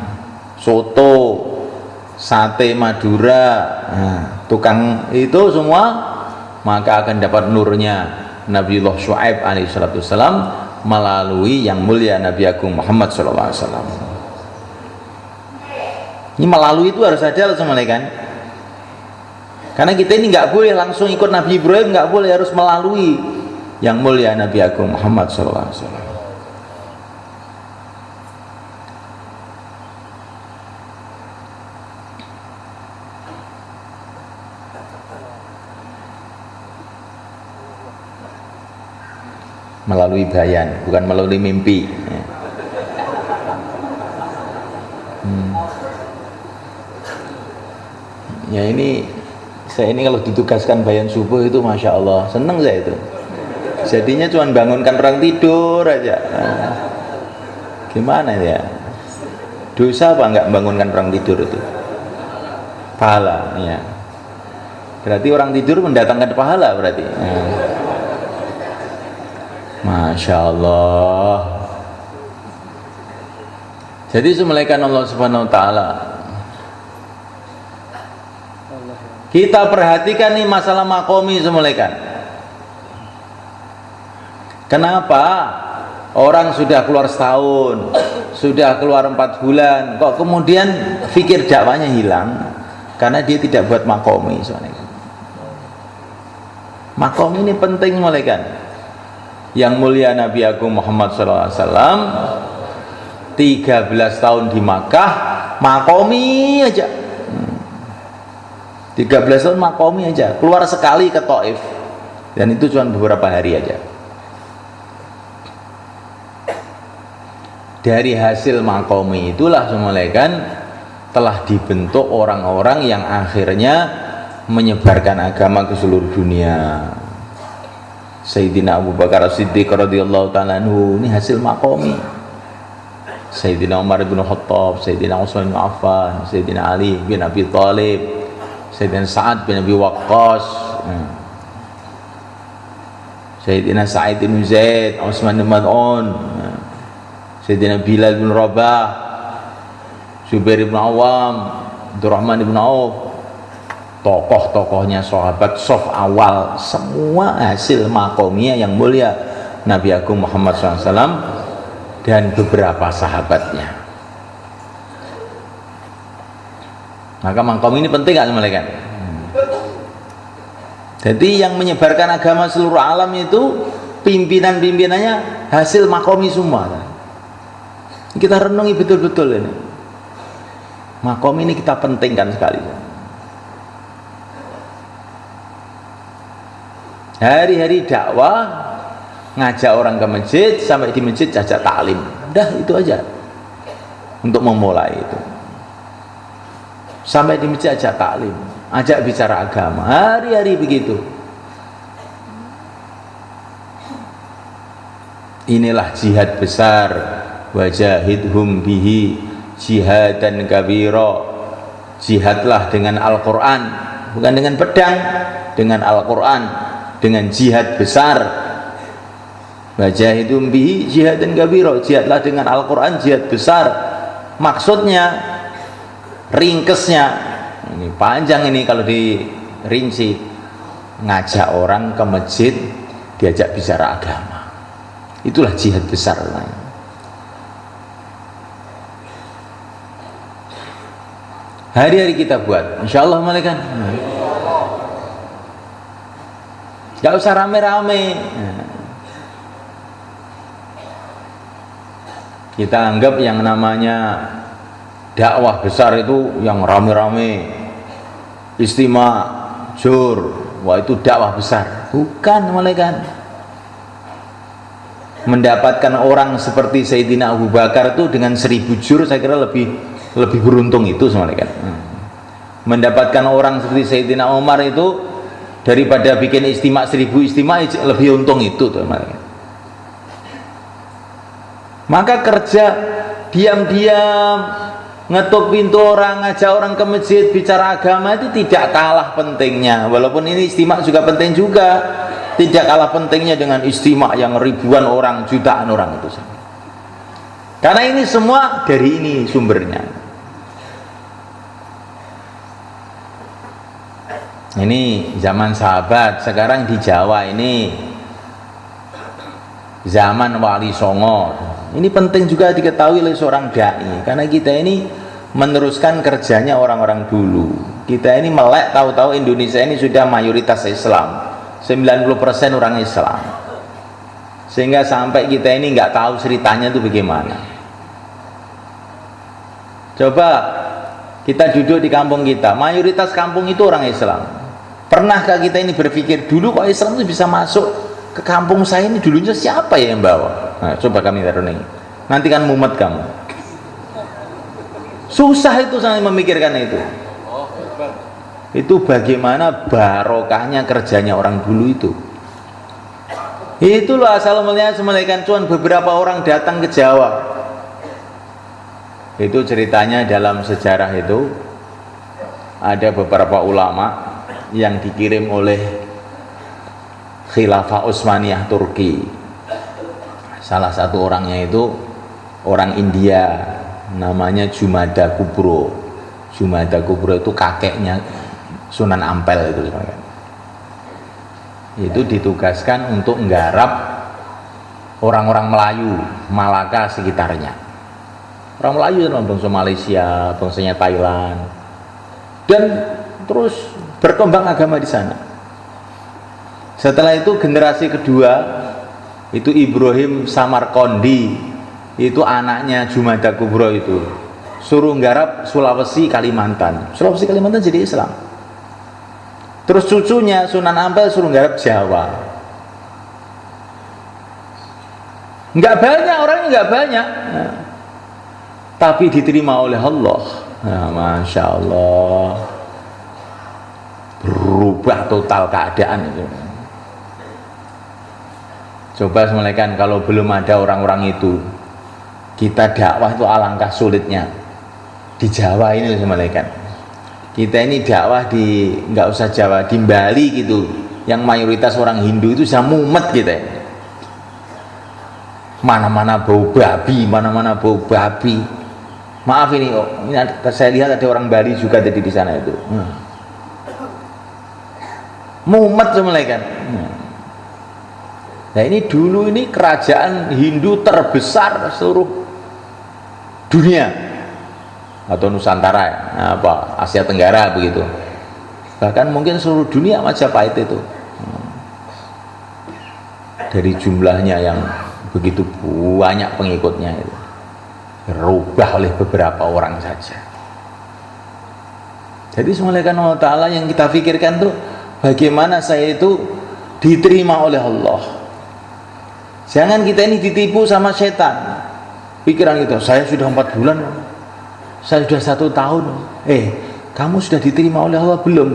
S1: soto, sate Madura, tukang itu semua, maka akan dapat nurnya Nabiullah Syuaib alaihissalam melalui yang mulia Nabi Agung Muhammad sallallahu alaihi wasallam. Ini melalui itu harus ada kan? Karena kita ini nggak boleh langsung ikut Nabi Ibrahim, nggak boleh, harus melalui yang mulia Nabi Agung Muhammad sallallahu alaihi wasallam. Melalui bayan, bukan melalui mimpi. Ya ini, saya ini kalau ditugaskan bayan subuh itu Masya Allah, seneng saya itu. Jadinya cuma bangunkan orang tidur aja. Gimana ya? Dosa apa enggak bangunkan orang tidur itu? Pahala, ya. Berarti orang tidur mendatangkan pahala berarti. Masya Allah. Jadi semulaikan Allah Subhanahu Wa Taala. Kita perhatikan nih masalah makomi semulaikan. Kenapa orang sudah keluar setahun, sudah keluar 4 bulan, kok kemudian fikir dakwahnya hilang? Karena dia tidak buat makomi semulaikan. Makomi ini penting semulaikan. Yang mulia Nabi Agung Muhammad SAW 13 tahun di Makkah makomi aja, 13 tahun makomi aja, keluar sekali ke Taif, dan itu cuma beberapa hari aja. Dari hasil makomi itulah semulaikan telah dibentuk orang-orang yang akhirnya menyebarkan agama ke seluruh dunia. Sayyidina Abu Bakar As-Siddiq radhiyallahu ta'ala anhu, ini hasil makomi. Sayyidina Umar bin Khattab, Sayyidina Utsman bin Affan, Sayyidina Ali bin Abi Thalib, Sayyidina Sa'ad bin Abi Waqqas, Sayyidina Sa'id bin Zaid, Utsman bin Mad'un, Sayyidina Bilal bin Rabah, Zubair bin Awam, Abdurrahman bin Auf, tokoh-tokohnya sahabat sof awal, semua hasil makomnya yang mulia Nabi Agung Muhammad SAW dan beberapa sahabatnya. Maka makom ini penting gak semalekan? Jadi yang menyebarkan agama seluruh alam itu pimpinan-pimpinannya hasil makomi semua. Kita renungi betul-betul ini. Makom ini kita pentingkan sekali. Hari-hari dakwah, ngajak orang ke masjid, sampai di masjid ajak taklim. Udah itu aja untuk memulai itu. Sampai di masjid ajak taklim, ajak bicara agama, hari-hari begitu. Inilah jihad besar, wajahidhum bihi jihadan kabira. Jihadlah dengan Al-Quran, bukan dengan pedang, dengan Al-Quran, dengan jihad besar. Wajahidhum bihi jihadan kabira, jihadlah dengan Al-Quran, jihad besar. Maksudnya, ringkesnya, ini panjang ini kalau dirinci, ngajak orang ke masjid, diajak bicara agama. Itulah jihad besar. Hari-hari kita buat, insya Allah malaikat. Gak usah rame-rame. Kita anggap yang namanya dakwah besar itu yang rame-rame, istimewa, jur, wah itu dakwah besar. Bukan malaikat. mendapatkan orang seperti Sayyidina Abu Bakar itu dengan 1000 jur, saya kira lebih beruntung itu semuanya kan. Mendapatkan orang seperti Sayyidina Umar itu daripada bikin istimak 1000 istimak, lebih untung itu tuh. Maka kerja diam-diam ngetuk pintu orang, ngajak orang ke masjid, bicara agama itu tidak kalah pentingnya. Walaupun ini istimak juga penting juga, tidak kalah pentingnya dengan istimak yang ribuan orang, jutaan orang itu. Karena ini semua dari ini sumbernya. Ini zaman sahabat. Sekarang di Jawa ini zaman Wali Songo. Ini penting juga diketahui oleh seorang dai, karena kita ini meneruskan kerjanya orang-orang dulu. Kita ini melek, tahu-tahu Indonesia ini sudah mayoritas Islam, 90% orang Islam, sehingga sampai kita ini nggak tahu ceritanya itu bagaimana. Coba kita duduk di kampung kita, mayoritas kampung itu orang Islam. Pernahkah kita ini berpikir dulu kok Islam itu bisa masuk ke kampung saya ini, dulunya siapa ya yang bawa? Nah, coba kami renungi, nanti kan mumet kamu. Susah itu saya memikirkan itu. Itu bagaimana barokahnya kerjanya orang dulu itu. Itu loh asal melihat semelekan cuan beberapa orang datang ke Jawa. Itu ceritanya dalam sejarah itu ada beberapa ulama yang dikirim oleh Khilafah Utsmaniyah Turki. Salah satu orangnya itu orang India, namanya Jumada Kubro. Jumada Kubro itu kakeknya Sunan Ampel itu ditugaskan untuk nggarap orang-orang Melayu Malaka sekitarnya. Orang Melayu itu bangsa Malaysia, bangsanya Thailand, dan terus berkembang agama di sana. Setelah itu generasi kedua itu Ibrahim Samarkandi, itu anaknya Jumada Kubro itu suruh nggarap Sulawesi Kalimantan. Sulawesi Kalimantan jadi Islam. Terus cucunya Sunan Ampel suruh nggarap Jawa. Nggak banyak orangnya, nggak banyak, nah, tapi diterima oleh Allah. Nah, Masya Allah, berubah total keadaan itu. Coba semelekan kalau belum ada orang-orang itu, kita dakwah itu alangkah sulitnya di Jawa ini semelekan. Kita ini dakwah di, nggak usah Jawa, di Bali gitu, yang mayoritas orang Hindu itu sudah mumet kita. Mana-mana bau babi, mana-mana bau babi. Maaf ini, oh, ini saya lihat ada orang Bali juga tadi di sana itu. Mumet semelekan. Nah ini dulu ini kerajaan Hindu terbesar seluruh dunia atau Nusantara, apa Asia Tenggara begitu, bahkan mungkin seluruh dunia Majapahit itu, dari jumlahnya yang begitu banyak pengikutnya itu berubah oleh beberapa orang saja. Jadi semulakan Allah Ta'ala yang kita pikirkan tuh bagaimana saya itu diterima oleh Allah. Jangan kita ini ditipu sama setan. Pikiran kita, saya sudah 4 bulan, saya sudah 1 tahun. Kamu sudah diterima oleh Allah belum?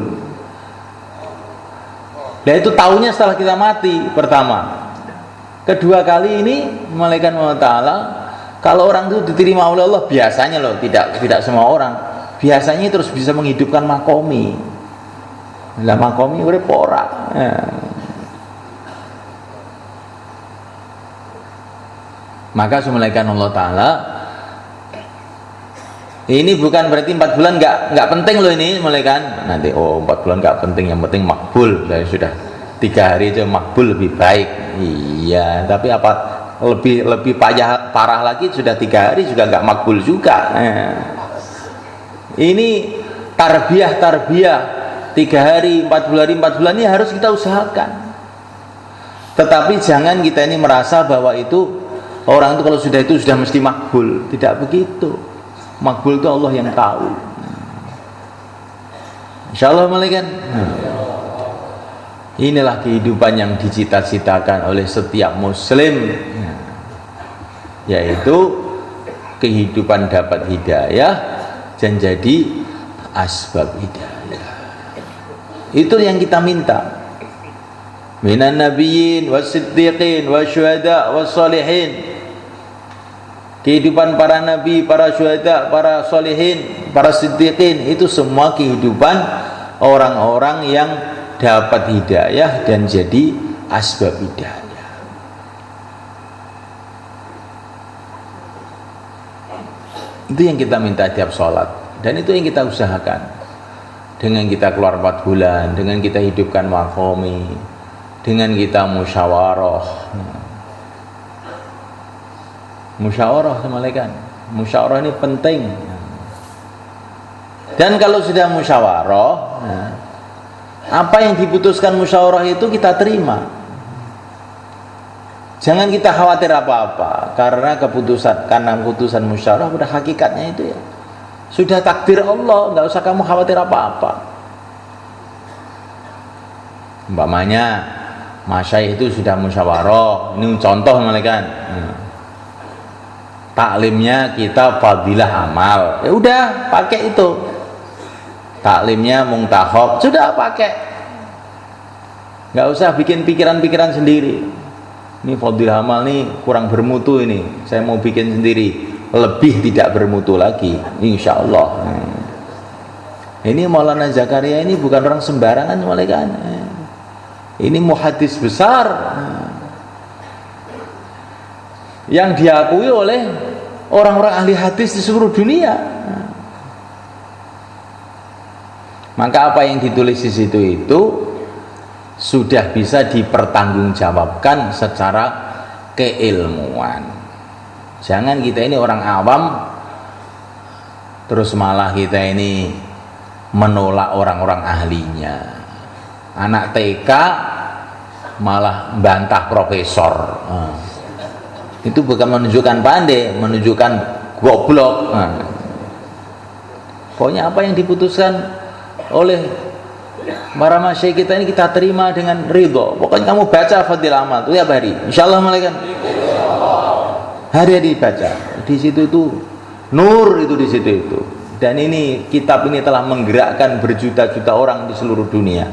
S1: Nah itu tahunya setelah kita mati pertama. Kedua kali ini malaikat Allah Ta'ala, kalau orang itu diterima oleh Allah biasanya loh, tidak semua orang, biasanya terus bisa menghidupkan makomi. Lah makomi urip ora. Maka semulaikan Allah Ta'ala, ini bukan berarti 4 bulan nggak penting loh ini semulaikan. Nanti 4 bulan nggak penting, yang penting makbul. Saya sudah 3 hari aja makbul lebih baik. Iya, tapi apa lebih parah lagi, sudah 3 hari juga nggak makbul juga. Ini tarbiyah 3 hari, 4 bulan ini harus kita usahakan. Tetapi jangan kita ini merasa bahwa itu orang itu kalau sudah itu sudah mesti makbul. Tidak begitu. Makbul itu Allah yang tahu. Insyaallah malaikat. Inilah kehidupan yang dicita-citakan oleh setiap muslim. yaitu kehidupan dapat hidayah dan jadi asbab hidayah. Itu yang kita minta. Minan nabiyyin was-siddiqin wasyuhada was-shalihin. Kehidupan para nabi, para syuhada, para sholihin, para siddiqin, itu semua kehidupan orang-orang yang dapat hidayah dan jadi asbab hidayah. Itu yang kita minta tiap sholat, dan itu yang kita usahakan. Dengan kita keluar 4 bulan, dengan kita hidupkan makomi, dengan kita musyawarah. Musyawarah semalekan. Musyawarah ini penting. Dan kalau sudah musyawarah, apa yang diputuskan musyawarah itu kita terima. Jangan kita khawatir apa-apa, karena keputusan musyawarah pada hakikatnya itu ya sudah takdir Allah, nggak usah kamu khawatir apa-apa. Umpamanya masyayikh itu sudah musyawarah, ini contoh malaikat. Taklimnya kita fadilah amal, ya udah pakai itu. Taklimnya muntakhab, sudah pakai. Nggak usah bikin pikiran-pikiran sendiri. Ini fadilah amal nih kurang bermutu ini, saya mau bikin sendiri, lebih tidak bermutu lagi, insya Allah. Ini Maulana Zakaria ini bukan orang sembarangan malaikat. Ini muhaddis besar yang diakui oleh orang-orang ahli hadis di seluruh dunia. Maka apa yang ditulis di situ itu sudah bisa dipertanggungjawabkan secara keilmuan. Jangan kita ini orang awam terus malah kita ini menolak orang-orang ahlinya. Anak TK malah bantah profesor. Itu bukan menunjukkan pandai, menunjukkan goblok. Pokoknya apa yang diputuskan oleh para masyayikh kita ini kita terima dengan ridho. Pokoknya kamu baca fadilah amal itu tiap hari, insyaallah malaikat. Hari-hari baca. Di situ itu nur itu di situ itu. Dan ini kitab ini telah menggerakkan berjuta-juta orang di seluruh dunia.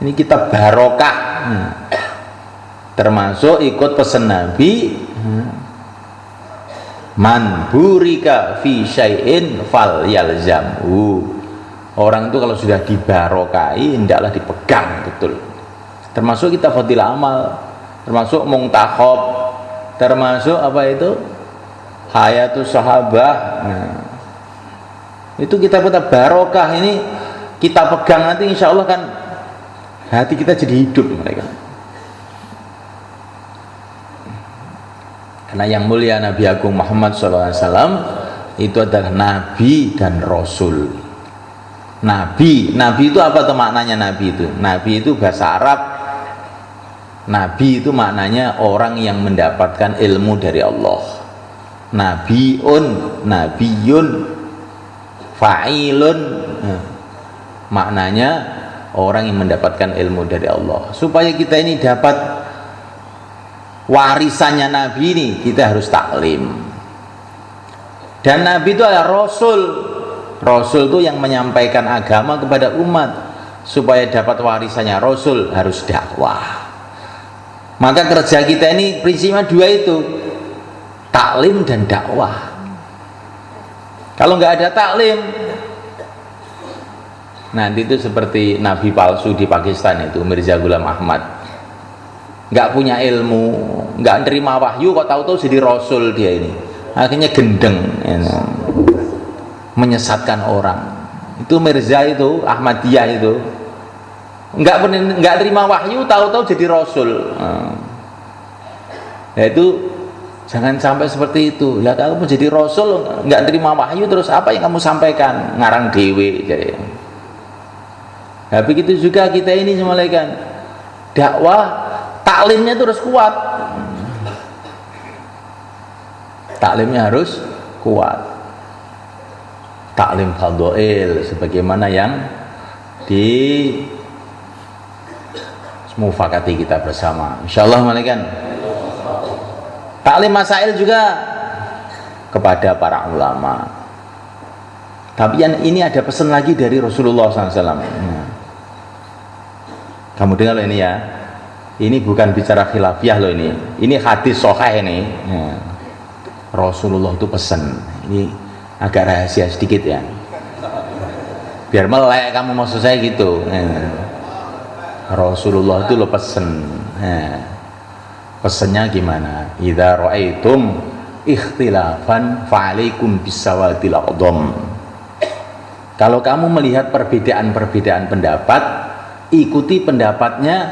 S1: Ini kitab barokah. Termasuk ikut pesan Nabi, man burika fi syai'in fal yalzamhu. Orang itu kalau sudah dibarokai hendaklah dipegang betul. Termasuk kita fadilah amal, termasuk muntakhab, termasuk apa itu hayatus sahabah. Itu kita barokah ini kita pegang, nanti insya Allah kan hati kita jadi hidup mereka. Karena yang mulia Nabi Agung Muhammad SAW itu adalah Nabi dan Rasul. Nabi itu apa tuh maknanya Nabi itu? Nabi itu bahasa Arab. Nabi itu maknanya orang yang mendapatkan ilmu dari Allah. Nabiyun, fa'ilun. Maknanya orang yang mendapatkan ilmu dari Allah. Supaya kita ini dapat warisannya Nabi ini, kita harus taklim. Dan Nabi itu adalah Rasul. Rasul itu yang menyampaikan agama kepada umat. Supaya dapat warisannya Rasul harus dakwah. Maka kerja kita ini prinsipnya 2 itu, taklim dan dakwah. Kalau nggak ada taklim, nanti itu seperti nabi palsu di Pakistan itu, Mirza Ghulam Ahmad. Nggak punya ilmu, nggak nerima wahyu, kok tahu-tahu jadi Rasul dia ini. Akhirnya gendeng, menyesatkan orang. Itu Mirza itu, Ahmadiyah itu, nggak terima wahyu, tahu-tahu jadi Rasul. Ya itu jangan sampai seperti itu. Lah kamu jadi Rasul nggak terima wahyu, terus apa yang kamu sampaikan? Ngarang dewe. Nah, begitu juga kita ini semalekan dakwah, taklimnya terus kuat. Taklimnya harus kuat. Taklim fadhail sebagaimana yang di mufakati kita bersama, insyaallah malaikat. Taklim masail juga kepada para ulama. Tapi yang ini ada pesan lagi dari Rasulullah SAW. Kamu dengar loh ini ya. Ini bukan bicara khilafiyah loh ini. Ini hadis sahih ini. Rasulullah itu pesan. Ini agak rahasia sedikit ya. Biar melek kamu maksud saya gitu. Rasulullah itu lo pesen. Pesennya gimana? Idza ra'aitum ikhtilafan fa'alaikum bisawadil aqdam. Kalau kamu melihat perbedaan-perbedaan pendapat, ikuti pendapatnya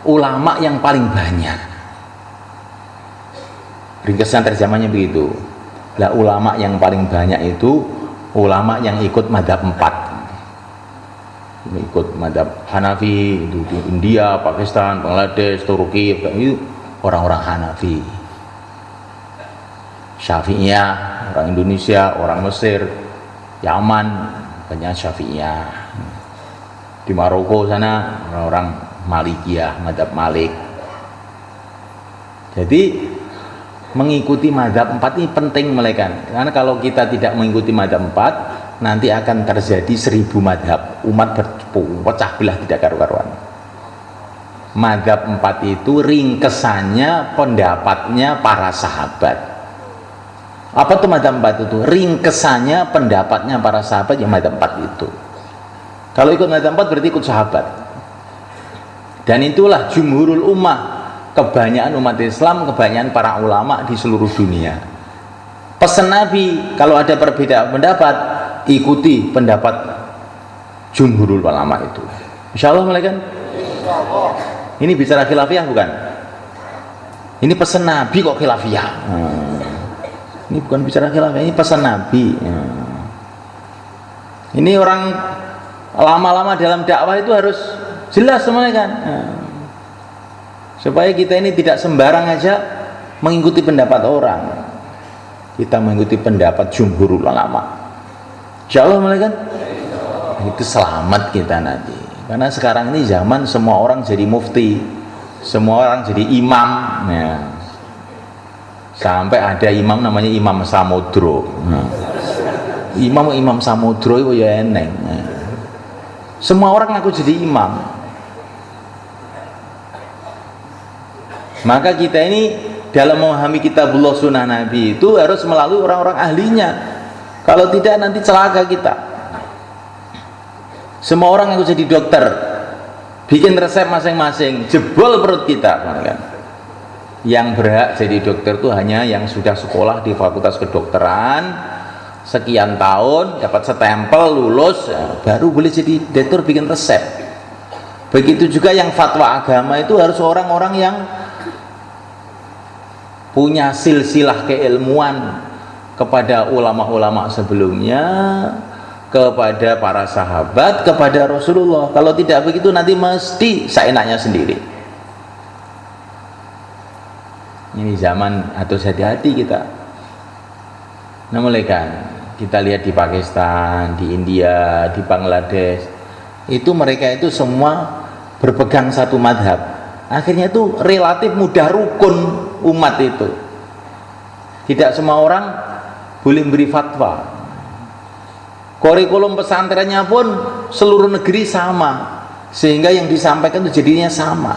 S1: ulama yang paling banyak. Ringkasan terjemahnya begitu. Lah ulama yang paling banyak itu ulama yang ikut mazhab 4. Ikut mazhab Hanafi di India, Pakistan, Bangladesh, Turki, itu orang-orang Hanafi. Syafi'iyah, orang Indonesia, orang Mesir, Yaman, banyak Syafi'iyah. Di Maroko sana orang-orang Malikiyah, mazhab Malik. Jadi mengikuti mazhab 4 ini penting mereka. Karena kalau kita tidak mengikuti mazhab 4, nanti akan terjadi 1000 mazhab. Umat berpecah belah tidak karu-karuan. Mazhab 4 itu ringkesannya pendapatnya para sahabat. Apa tuh mazhab 4 itu? Ringkesannya pendapatnya para sahabat yang mazhab 4 itu. Kalau ikut mazhab 4 berarti ikut sahabat. Dan itulah jumhurul ummah, kebanyakan umat Islam, kebanyakan para ulama di seluruh dunia. Pesan Nabi, kalau ada perbedaan pendapat, ikuti pendapat jumhurul ulama itu. Insyaallah kan? Ini bicara khilafiyah bukan? Ini pesan Nabi kok khilafiyah? Ini bukan bicara khilafiyah, ini pesan Nabi. Ini orang lama-lama dalam dakwah itu harus jelas semuanya kan, supaya kita ini tidak sembarang aja mengikuti pendapat orang. Kita mengikuti pendapat jumhurul ulama. Insyaallah kan? Itu selamat kita nanti. Karena sekarang ini zaman semua orang jadi mufti, semua orang jadi imam. Ya. Sampai ada imam namanya Imam Samudro. Imam Samudro itu ya eneng. Semua orang ngaku jadi imam. Maka kita ini dalam memahami kitabullah sunnah Nabi itu harus melalui orang-orang ahlinya. Kalau tidak nanti celaka kita. Semua orang yang jadi dokter, bikin resep masing-masing, jebol perut kita. Yang berhak jadi dokter itu hanya yang sudah sekolah di fakultas kedokteran sekian tahun, dapat stempel, lulus, baru boleh jadi dokter bikin resep. Begitu juga yang fatwa agama itu harus orang-orang yang punya silsilah keilmuan kepada ulama-ulama sebelumnya, kepada para sahabat, kepada Rasulullah. Kalau tidak begitu nanti mesti seenaknya sendiri. Ini zaman harus hati-hati kita. Nah, mulai kan kita lihat di Pakistan, di India, di Bangladesh, itu mereka itu semua berpegang satu madhab. Akhirnya itu relatif mudah rukun umat itu. Tidak semua orang boleh beri fatwa. Kurikulum pesantrennya pun seluruh negeri sama, sehingga yang disampaikan itu jadinya sama.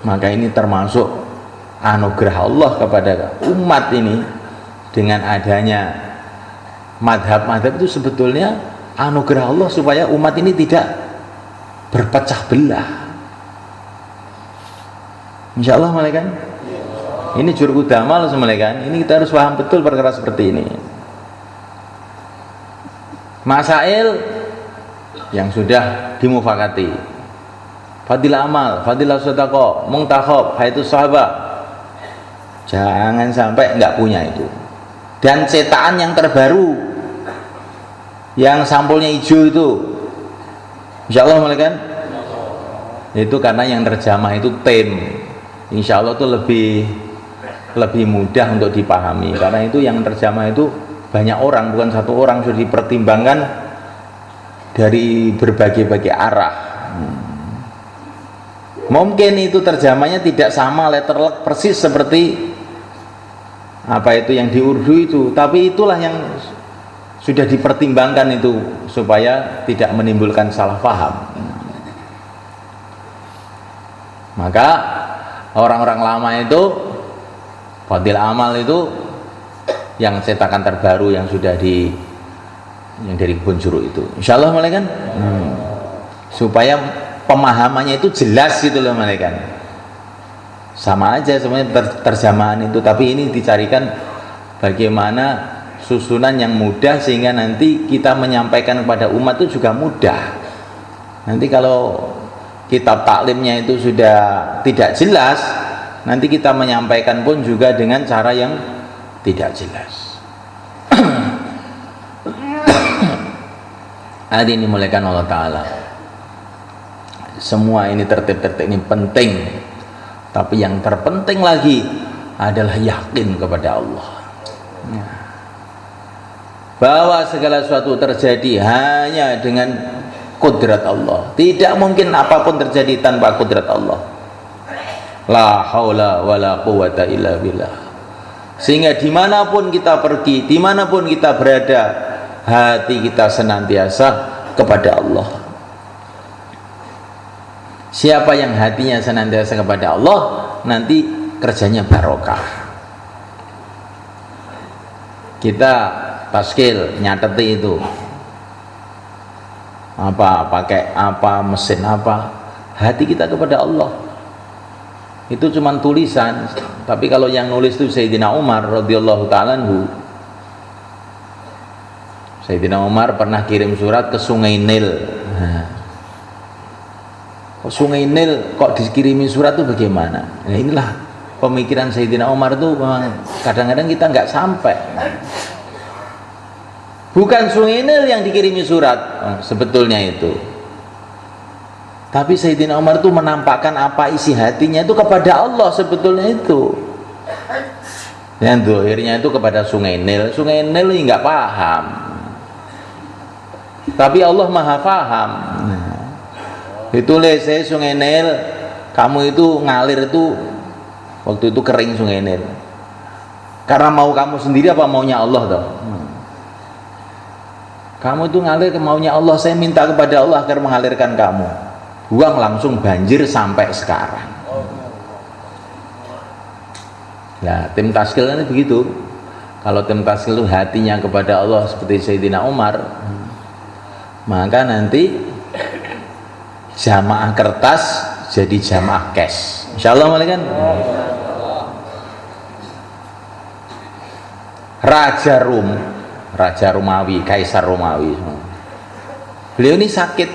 S1: Maka ini termasuk anugerah Allah kepada umat ini. Dengan adanya madhab-madhab itu sebetulnya anugerah Allah supaya umat ini tidak berpecah belah. Insya Allah kan? Ini juru utama loh kan? Ini kita harus paham betul perkara seperti ini. Masail yang sudah dimufakati, fadilah amal, fadilah sedekah, mungtakhab, haitus sahabat, jangan sampai nggak punya itu. Dan cetakan yang terbaru yang sampulnya hijau itu, insya Allah kan? Itu karena yang terjemah itu tim, insya Allah itu lebih mudah untuk dipahami, karena itu yang terjemah itu banyak orang, bukan satu orang, sudah dipertimbangkan dari berbagai-bagai arah. Mungkin itu terjemahnya tidak sama letterlek persis seperti apa itu yang di Urdu itu, tapi itulah yang sudah dipertimbangkan itu supaya tidak menimbulkan salah paham. Maka orang-orang lama itu Fadil Amal itu yang cetakan terbaru yang sudah yang dari Kebun Jeruk itu, insya Allah malaikat supaya pemahamannya itu jelas gitu loh malaikat. Sama aja semuanya terjemahan itu, tapi ini dicarikan bagaimana susunan yang mudah sehingga nanti kita menyampaikan kepada umat itu juga mudah. Nanti kalau kitab taklimnya itu sudah tidak jelas, nanti kita menyampaikan pun juga dengan cara yang tidak jelas. Hari ini mulaikan Allah Ta'ala. Semua ini tertib-tertib ini penting, tapi yang terpenting lagi adalah yakin kepada Allah, bahwa segala sesuatu terjadi hanya dengan kudrat Allah. Tidak mungkin apapun terjadi tanpa kudrat Allah. La haula wala quwata illa billah. Sehingga dimanapun kita pergi, dimanapun kita berada, hati kita senantiasa kepada Allah. Siapa yang hatinya senantiasa kepada Allah, nanti kerjanya barokah. Kita taskil nyateti itu apa, pakai apa, mesin apa, hati kita kepada Allah. Itu cuma tulisan, tapi kalau yang nulis itu Sayyidina Umar radhiyallahu ta'ala anhu. Sayyidina Umar pernah kirim surat ke Sungai Nil. Sungai Nil kok dikirimi surat itu bagaimana? Nah, inilah pemikiran Sayyidina Umar itu memang kadang-kadang kita nggak sampai. Bukan Sungai Nil yang dikirimi surat sebetulnya itu, tapi Sayyidina Umar itu menampakkan apa isi hatinya itu kepada Allah sebetulnya itu. Yang akhirnya itu kepada Sungai Nil. Sungai Nil ini nggak paham, tapi Allah maha paham. Ditulis, Sungai Nil, kamu itu ngalir itu waktu itu kering Sungai Nil karena mau kamu sendiri apa maunya Allah toh? Kamu itu ngalir maunya Allah, saya minta kepada Allah agar mengalirkan kamu. Buang langsung banjir sampai sekarang. Nah, tim taskil ini begitu. Kalau tim taskil itu hatinya kepada Allah seperti Sayyidina Umar, maka nanti jamaah kertas jadi jamaah cash, insyaallah malaikat. Raja Romawi, Kaisar Romawi, beliau ini sakit,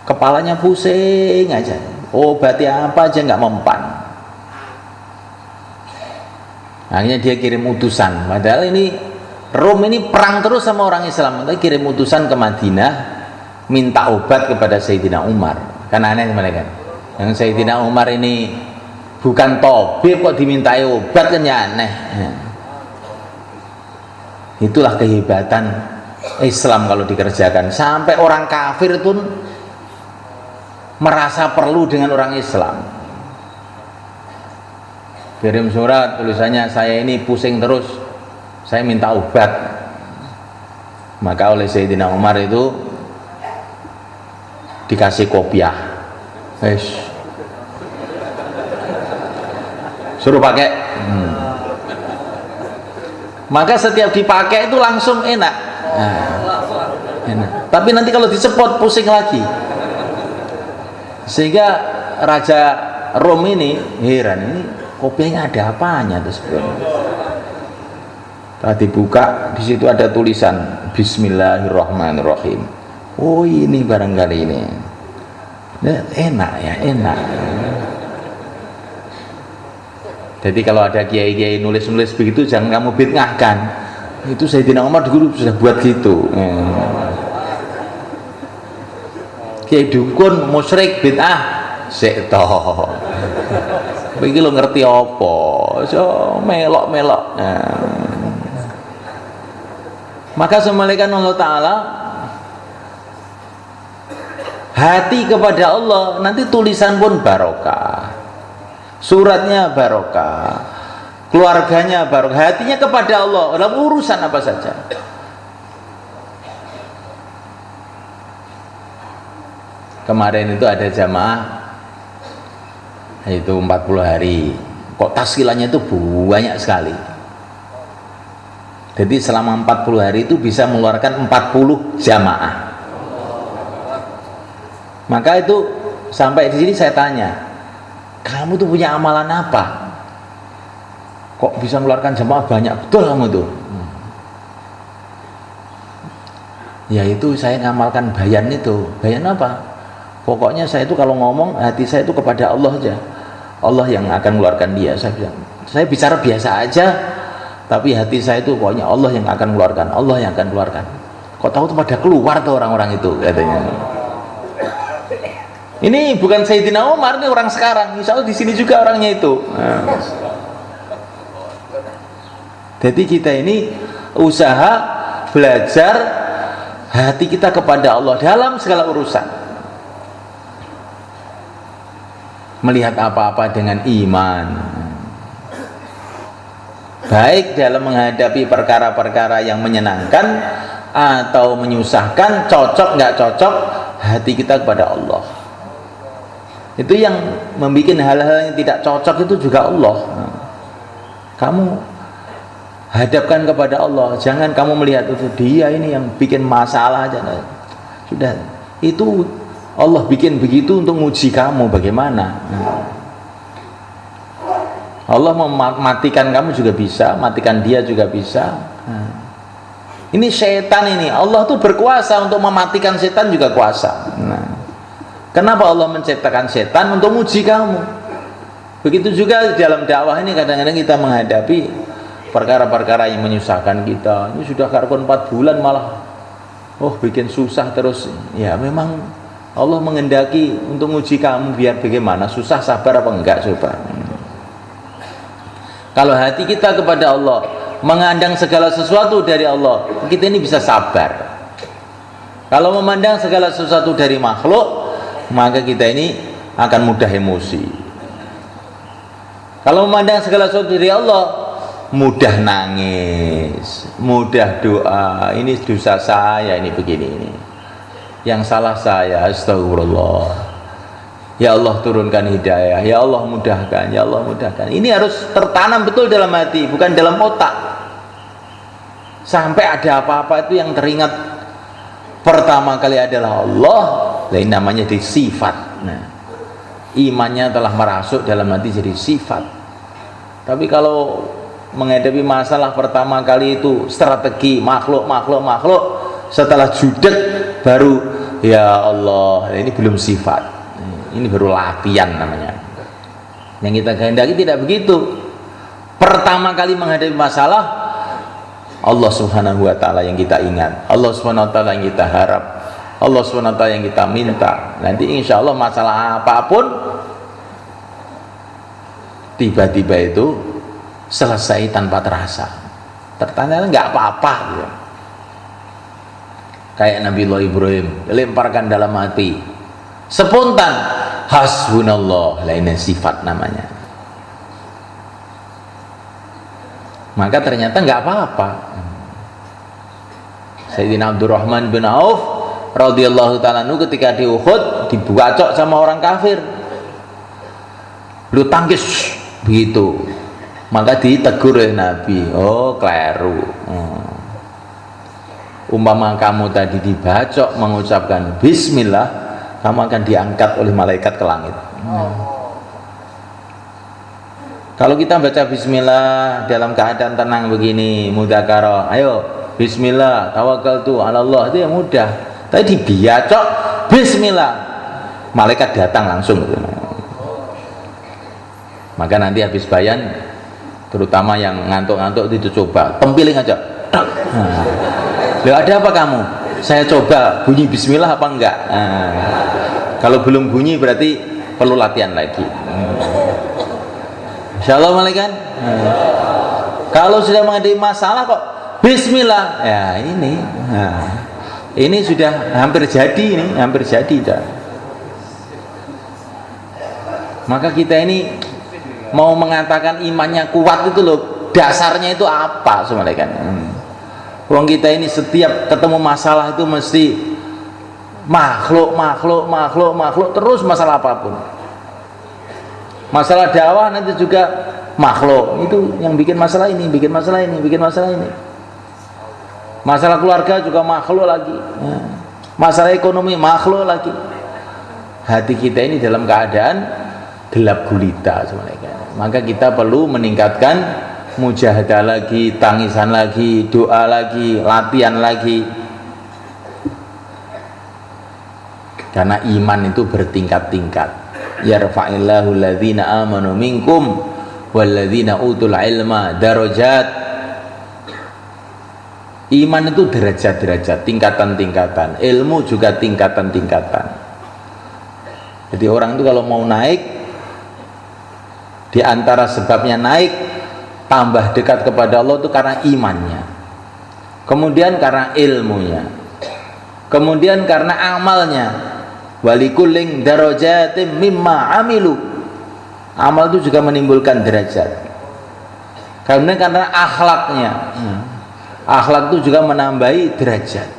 S1: kepalanya pusing aja, obatnya apa aja nggak mempan. Akhirnya dia kirim utusan, padahal ini Rom ini perang terus sama orang Islam, dia kirim utusan ke Madinah minta obat kepada Sayyidina Umar. Kan aneh malaikat, yang Sayyidina Umar ini bukan tabib kok dimintai obat, kan ya aneh. Itulah kehebatan Islam kalau dikerjakan, sampai orang kafir itu merasa perlu dengan orang Islam. Kirim surat, tulisannya saya ini pusing terus, saya minta obat. Maka oleh Sayyidina Umar itu dikasih kopiah, suruh pakai. Maka setiap dipakai itu langsung enak. Enak. Tapi nanti kalau dicepot pusing lagi. Sehingga Raja Rom ini heran, ini kopiahnya ada apanya tuh sebenarnya. Tadi buka, di situ ada tulisan Bismillahirrahmanirrahim. Oh ini barangkali ini. Nah, enak ya, enak. Jadi kalau ada kiai-kiai nulis-nulis begitu jangan kamu bid'ahkan. Itu Sayyidina Umar dulu sudah buat gitu. Kiai dukun musyrik bid'ah sik toh. Iki lo ngerti apa? So melok-melok. Maka semalekan Allah Ta'ala hati kepada Allah, nanti tulisan pun barokah, suratnya barokah, keluarganya barokah, hatinya kepada Allah dalam urusan apa saja. Kemarin itu ada jamaah itu 40 hari, kok taskilannya itu banyak sekali. Jadi selama 40 hari itu bisa mengeluarkan 40 jamaah. Maka itu sampai di sini saya tanya, kamu tuh punya amalan apa? Kok bisa mengeluarkan jamaah banyak betul kamu tuh? Ya itu saya ngamalkan bayan itu. Bayan apa? Pokoknya saya itu kalau ngomong, hati saya itu kepada Allah aja. Allah yang akan mengeluarkan dia. Saya bicara biasa aja, tapi hati saya itu pokoknya Allah yang akan mengeluarkan, Allah yang akan mengeluarkan. Kok tahu tuh pada keluar tuh orang-orang itu katanya. Ini bukan Sayyidina Umar, ini orang sekarang. Insya Allah di sini juga orangnya itu. Nah. Jadi kita ini usaha belajar hati kita kepada Allah dalam segala urusan. Melihat apa-apa dengan iman, baik dalam menghadapi perkara-perkara yang menyenangkan atau menyusahkan, cocok nggak cocok, hati kita kepada Allah. Itu yang membuat hal-hal yang tidak cocok itu juga Allah. Kamu hadapkan kepada Allah, jangan kamu melihat itu dia ini yang bikin masalah aja. Sudah, itu Allah bikin begitu untuk menguji kamu bagaimana. Allah mematikan kamu juga bisa, matikan dia juga bisa. Ini setan ini, Allah tuh berkuasa untuk mematikan setan juga kuasa. Kenapa Allah menciptakan setan? Untuk menguji kamu. Begitu juga dalam dakwah ini, kadang-kadang kita menghadapi perkara-perkara yang menyusahkan kita. Ini sudah karpon 4 bulan malah bikin susah terus. Ya memang Allah mengendaki untuk menguji kamu biar bagaimana, susah sabar apa enggak coba. Kalau hati kita kepada Allah, mengandang segala sesuatu dari Allah, kita ini bisa sabar. Kalau memandang segala sesuatu dari makhluk, maka kita ini akan mudah emosi. Kalau memandang segala sesuatu dari Allah, mudah nangis, mudah doa, ini dosa saya, ini begini ini. Yang salah saya, astagfirullah. Ya Allah turunkan hidayah, ya Allah mudahkan, ya Allah mudahkan. Ini harus tertanam betul dalam hati, bukan dalam otak. Sampai ada apa-apa itu yang teringat pertama kali adalah Allah. Lain namanya jadi sifat. Nah, imannya telah merasuk dalam hati jadi sifat. Tapi kalau menghadapi masalah pertama kali itu strategi makhluk, setelah judek baru ya Allah, ini belum sifat, ini baru latihan namanya. Yang kita kehendaki tidak begitu. Pertama kali menghadapi masalah, Allah subhanahu wa ta'ala yang kita ingat, Allah subhanahu wa ta'ala yang kita harap, Allah subhanahu wa ta'ala yang kita minta. Nanti insya Allah masalah apapun tiba-tiba itu selesai tanpa terasa. Tertanya nggak apa-apa gitu. Kayak Nabi Allah Ibrahim, lemparkan dalam hati, spontan, hasbunallah, lainnya sifat namanya. Maka ternyata nggak apa-apa. Sayyidina Abdurrahman bin Auf radhiyallahu ta'ala anhu ketika di Uhud dibacok sama orang kafir, lu tangkis begitu, maka ditegur oleh Nabi, oh kleru. Umpama kamu tadi dibacok mengucapkan bismillah, kamu akan diangkat oleh malaikat ke langit. Kalau kita baca bismillah dalam keadaan tenang begini, mudzakarah, ayo bismillah, tawakkaltu ala Allah, itu yang mudah. Tapi dibacok bismillah, malaikat datang langsung. Maka nanti habis bayan, terutama yang ngantuk-ngantuk itu coba tempiling aja. Loh, ada apa kamu? Saya coba bunyi bismillah apa enggak? Kalau belum bunyi berarti perlu latihan lagi. Insyaallah malaikat. Kalau sudah menghadapi masalah kok bismillah, ya ini sudah hampir jadi, ini hampir jadi dah. Maka kita ini mau mengatakan imannya kuat itu loh, dasarnya itu apa sebenarnya kan? Wong kita ini setiap ketemu masalah itu mesti makhluk terus, masalah apapun. Masalah dakwah nanti juga makhluk, itu yang bikin masalah ini, bikin masalah ini. Masalah keluarga juga makhluk lagi, masalah ekonomi makhluk lagi. Hati kita ini dalam keadaan gelap gulita sebenarnya. Maka kita perlu meningkatkan mujahadah lagi, tangisan lagi, doa lagi, latihan lagi. Karena iman itu bertingkat-tingkat. Yarfa'illahu alladhina amanu minkum walladzina utul ilma darajat. Iman itu derajat-derajat, tingkatan-tingkatan. Ilmu juga tingkatan-tingkatan. Jadi orang itu kalau mau naik, di antara sebabnya naik, tambah dekat kepada Allah itu karena imannya, kemudian karena ilmunya, kemudian karena amalnya. Walikuling darajatim mimma amilu. Amal itu juga menimbulkan derajat. Karena akhlaknya, akhlak itu juga menambahi derajat.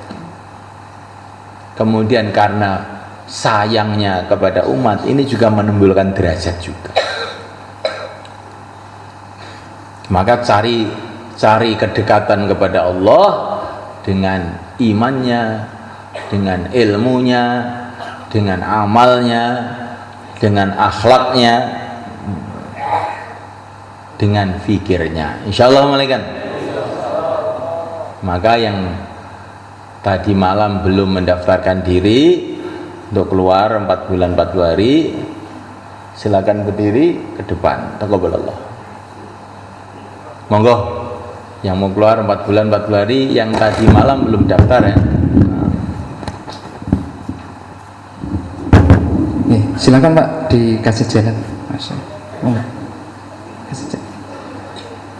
S1: Kemudian karena sayangnya kepada umat, ini juga menimbulkan derajat juga. Maka cari kedekatan kepada Allah dengan imannya, dengan ilmunya, dengan amalnya, dengan akhlaknya, dengan fikirnya. Insyaallah malaikat. Maka yang tadi malam belum mendaftarkan diri untuk keluar 4 bulan 40 hari, silakan berdiri ke depan. Taqabbalallah. Monggo yang mau keluar 4 bulan 40 hari yang tadi malam belum daftar ya.
S2: Nih, silakan Pak dikasih jalan. Masya Allah. Kasih jalan.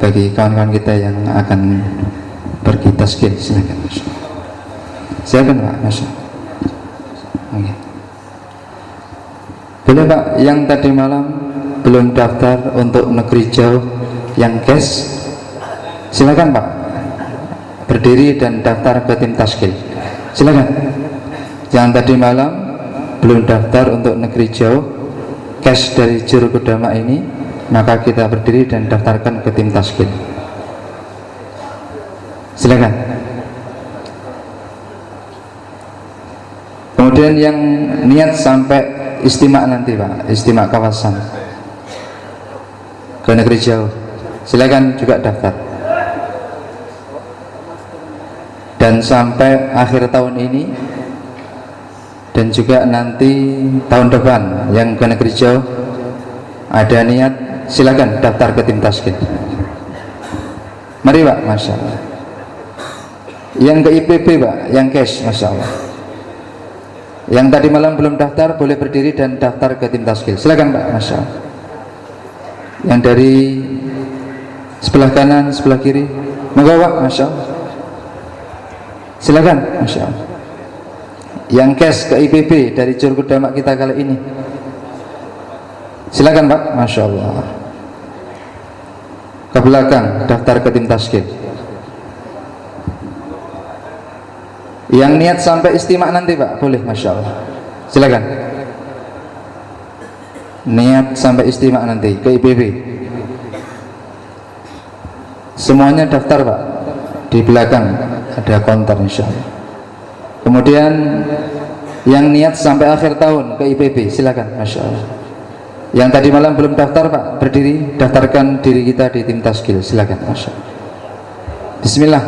S2: Bagi kawan-kawan kita yang akan pergi taskil, silakan. Silakan Pak. Masya Allah. Oke. Boleh Pak, yang tadi malam belum daftar untuk negeri jauh yang cash, silakan Pak berdiri dan daftar ke tim taskil. Silakan. Yang tadi malam belum daftar untuk negeri jauh cash dari Juru Kudama ini, maka kita berdiri dan daftarkan ke tim taskil. Silakan. Kemudian yang niat sampai istimak nanti Pak, istimak kawasan ke negeri jauh, silakan juga daftar. Dan sampai akhir tahun ini dan juga nanti tahun depan yang ke negeri jauh ada niat, silakan daftar ke tim taskil. Mari Pak, Masya Allah. Yang ke IPP Pak, yang cash, Masya Allah. Yang tadi malam belum daftar boleh berdiri dan daftar ke tim taskil. Silakan Pak, Masya Allah. Yang dari sebelah kanan, sebelah kiri, monggo Pak, Masya Allah. Silakan, Masya Allah. Yang cash ke IPB dari Juru Kudama kita kali ini, silakan Pak, Masya Allah. Ke belakang daftar ke tim taskil. Yang niat sampai istimak nanti Pak, boleh, Masya Allah. Silakan. Niat sampai istimak nanti ke IPB. Semuanya daftar Pak. Di belakang ada konter insya Allah. Kemudian yang niat sampai akhir tahun ke IPB, silakan, Masya Allah. Yang tadi malam belum daftar Pak, berdiri, daftarkan diri kita di tim taskil, silakan, Masya Allah. Bismillah,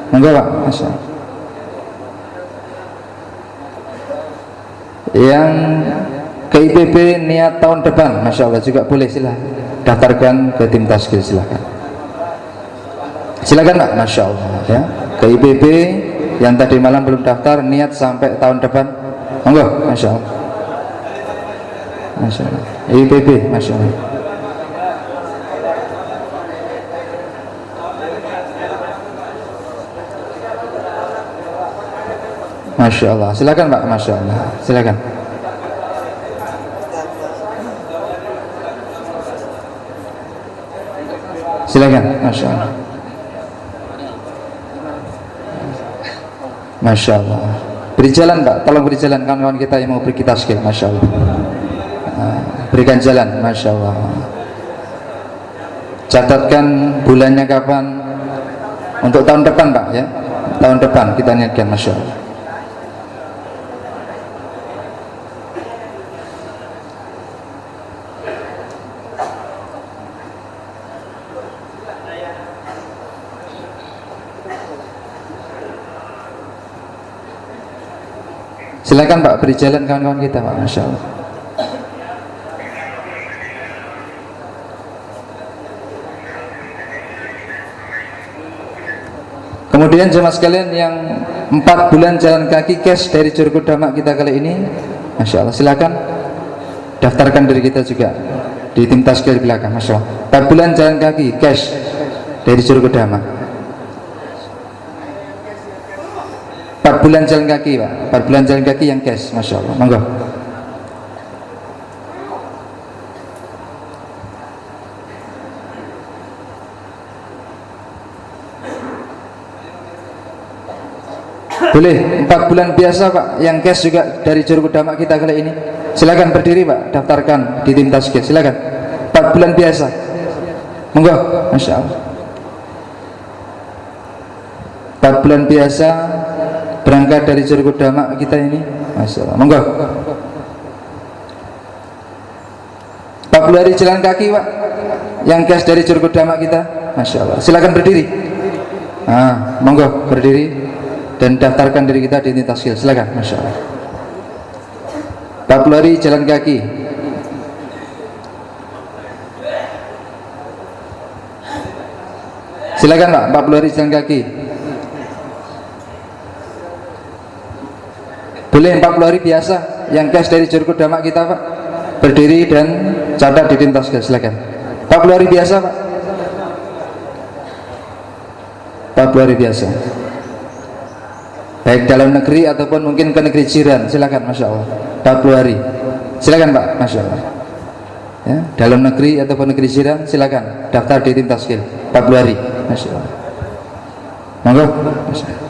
S2: monggo Pak, Masya Allah. Yang ke IPB niat tahun depan, Masya Allah juga boleh, silakan daftarkan ke tim taskil, silakan. Silakan Pak, Masya Allah ya. Ke IPB yang tadi malam belum daftar niat sampai tahun depan, monggo, Masya Allah. Masya Allah. IPB, Masya Allah. Masya Allah. Silakan Pak, Masya Allah. Silakan. Silakan. Masya Allah. Masya Allah. Beri jalan Pak, tolong beri jalan kawan-kawan kita yang mau pergi taskil. Masya Allah. Berikan jalan. Masya Allah. Catatkan bulannya kapan, untuk tahun depan Pak ya. Tahun depan kita niatkan. Masya Allah. Silakan Pak, beri jalan kawan-kawan kita Pak. Masya Allah. Kemudian jemaah sekalian yang 4 bulan jalan kaki cash dari Curug Damak kita kali ini, Masya Allah, silakan daftarkan diri kita juga di tim taskil di belakang. Masya Allah, 4 bulan jalan kaki cash dari Curug Damak. 4 bulan jalan kaki Pak, 4 bulan jalan kaki yang cash. Masya Allah, monggo. Boleh 4 bulan biasa Pak, yang cash juga dari Curug Damak kita kali ini. Silakan berdiri Pak, daftarkan di tim taskil. Silakan 4 bulan biasa, monggo. Masya Allah, 4 bulan biasa berangkat dari Curug Damak kita ini. Masya Allah, monggo. 40 hari jalan kaki Pak, yang cash dari Curug Damak kita. Masya Allah, silakan berdiri. Monggo berdiri dan daftarkan diri kita di taskil. Silakan. Masya Allah, 40 hari jalan kaki. Silakan Pak, 40 hari jalan kaki. Boleh 40 hari biasa yang cash dari Curug Damak kita Pak, berdiri dan catat di tim taskil. Silakan 40 hari biasa Pak, 40 hari biasa, baik dalam negeri ataupun mungkin ke negeri jiran. Silakan. Masya Allah, 40 hari. Silakan Pak. Masya Allah ya, dalam negeri ataupun negeri jiran silakan daftar di tim taskil 40 hari. Masya Allah, monggo. Masya Allah.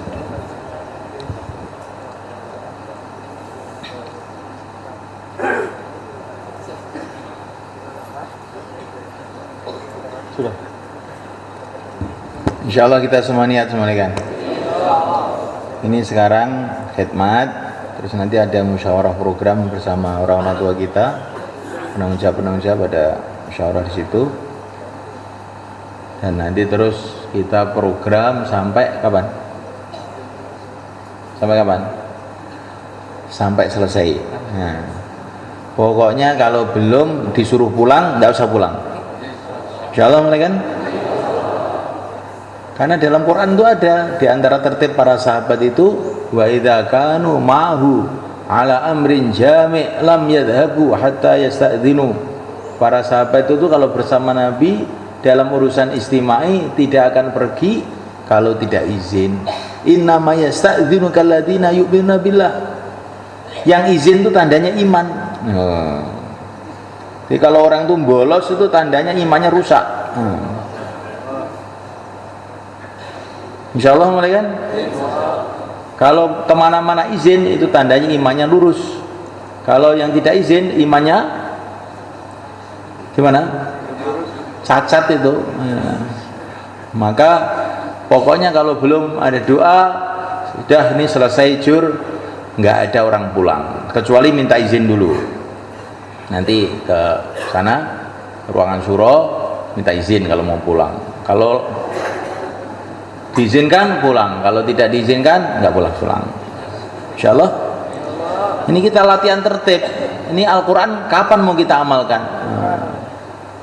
S1: Sudah. Insya Allah kita semua niat semuanya kan. Ini sekarang khidmat, terus nanti ada musyawarah program bersama orang tua kita, penanggung jawab ada musyawarah di situ, dan nanti terus kita program sampai kapan? Sampai kapan? Sampai selesai. Nah, pokoknya kalau belum disuruh pulang, tidak usah pulang. Insya Allah mulai kan? Karena dalam Quran itu ada di antara tertib para sahabat itu, wa idza kanu ma'hu ala amrin jami' lam yadhhabu hatta yasta'dzinu. Para sahabat itu kalau bersama Nabi dalam urusan istimai tidak akan pergi kalau tidak izin. Innama yasta'dzinu kalladzina yu'minuna billah. Yang izin itu tandanya iman. Jadi kalau orang itu bolos itu tandanya imannya rusak. Insya Allah mulai kan? Kalau kemana-mana izin itu tandanya imannya lurus. Kalau yang tidak izin imannya gimana? Cacat itu. Maka pokoknya kalau belum ada doa, sudah ini selesai jur, nggak ada orang pulang kecuali minta izin dulu. Nanti ke sana ruangan suro minta izin kalau mau pulang. Kalau diizinkan pulang, kalau tidak diizinkan nggak pulang. Insya Allah ini kita latihan tertib. Ini Al-Quran kapan mau kita amalkan?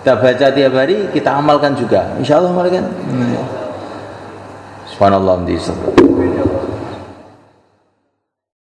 S1: Kita baca tiap hari, kita amalkan juga. Insya Allah, kan? Subhanallah.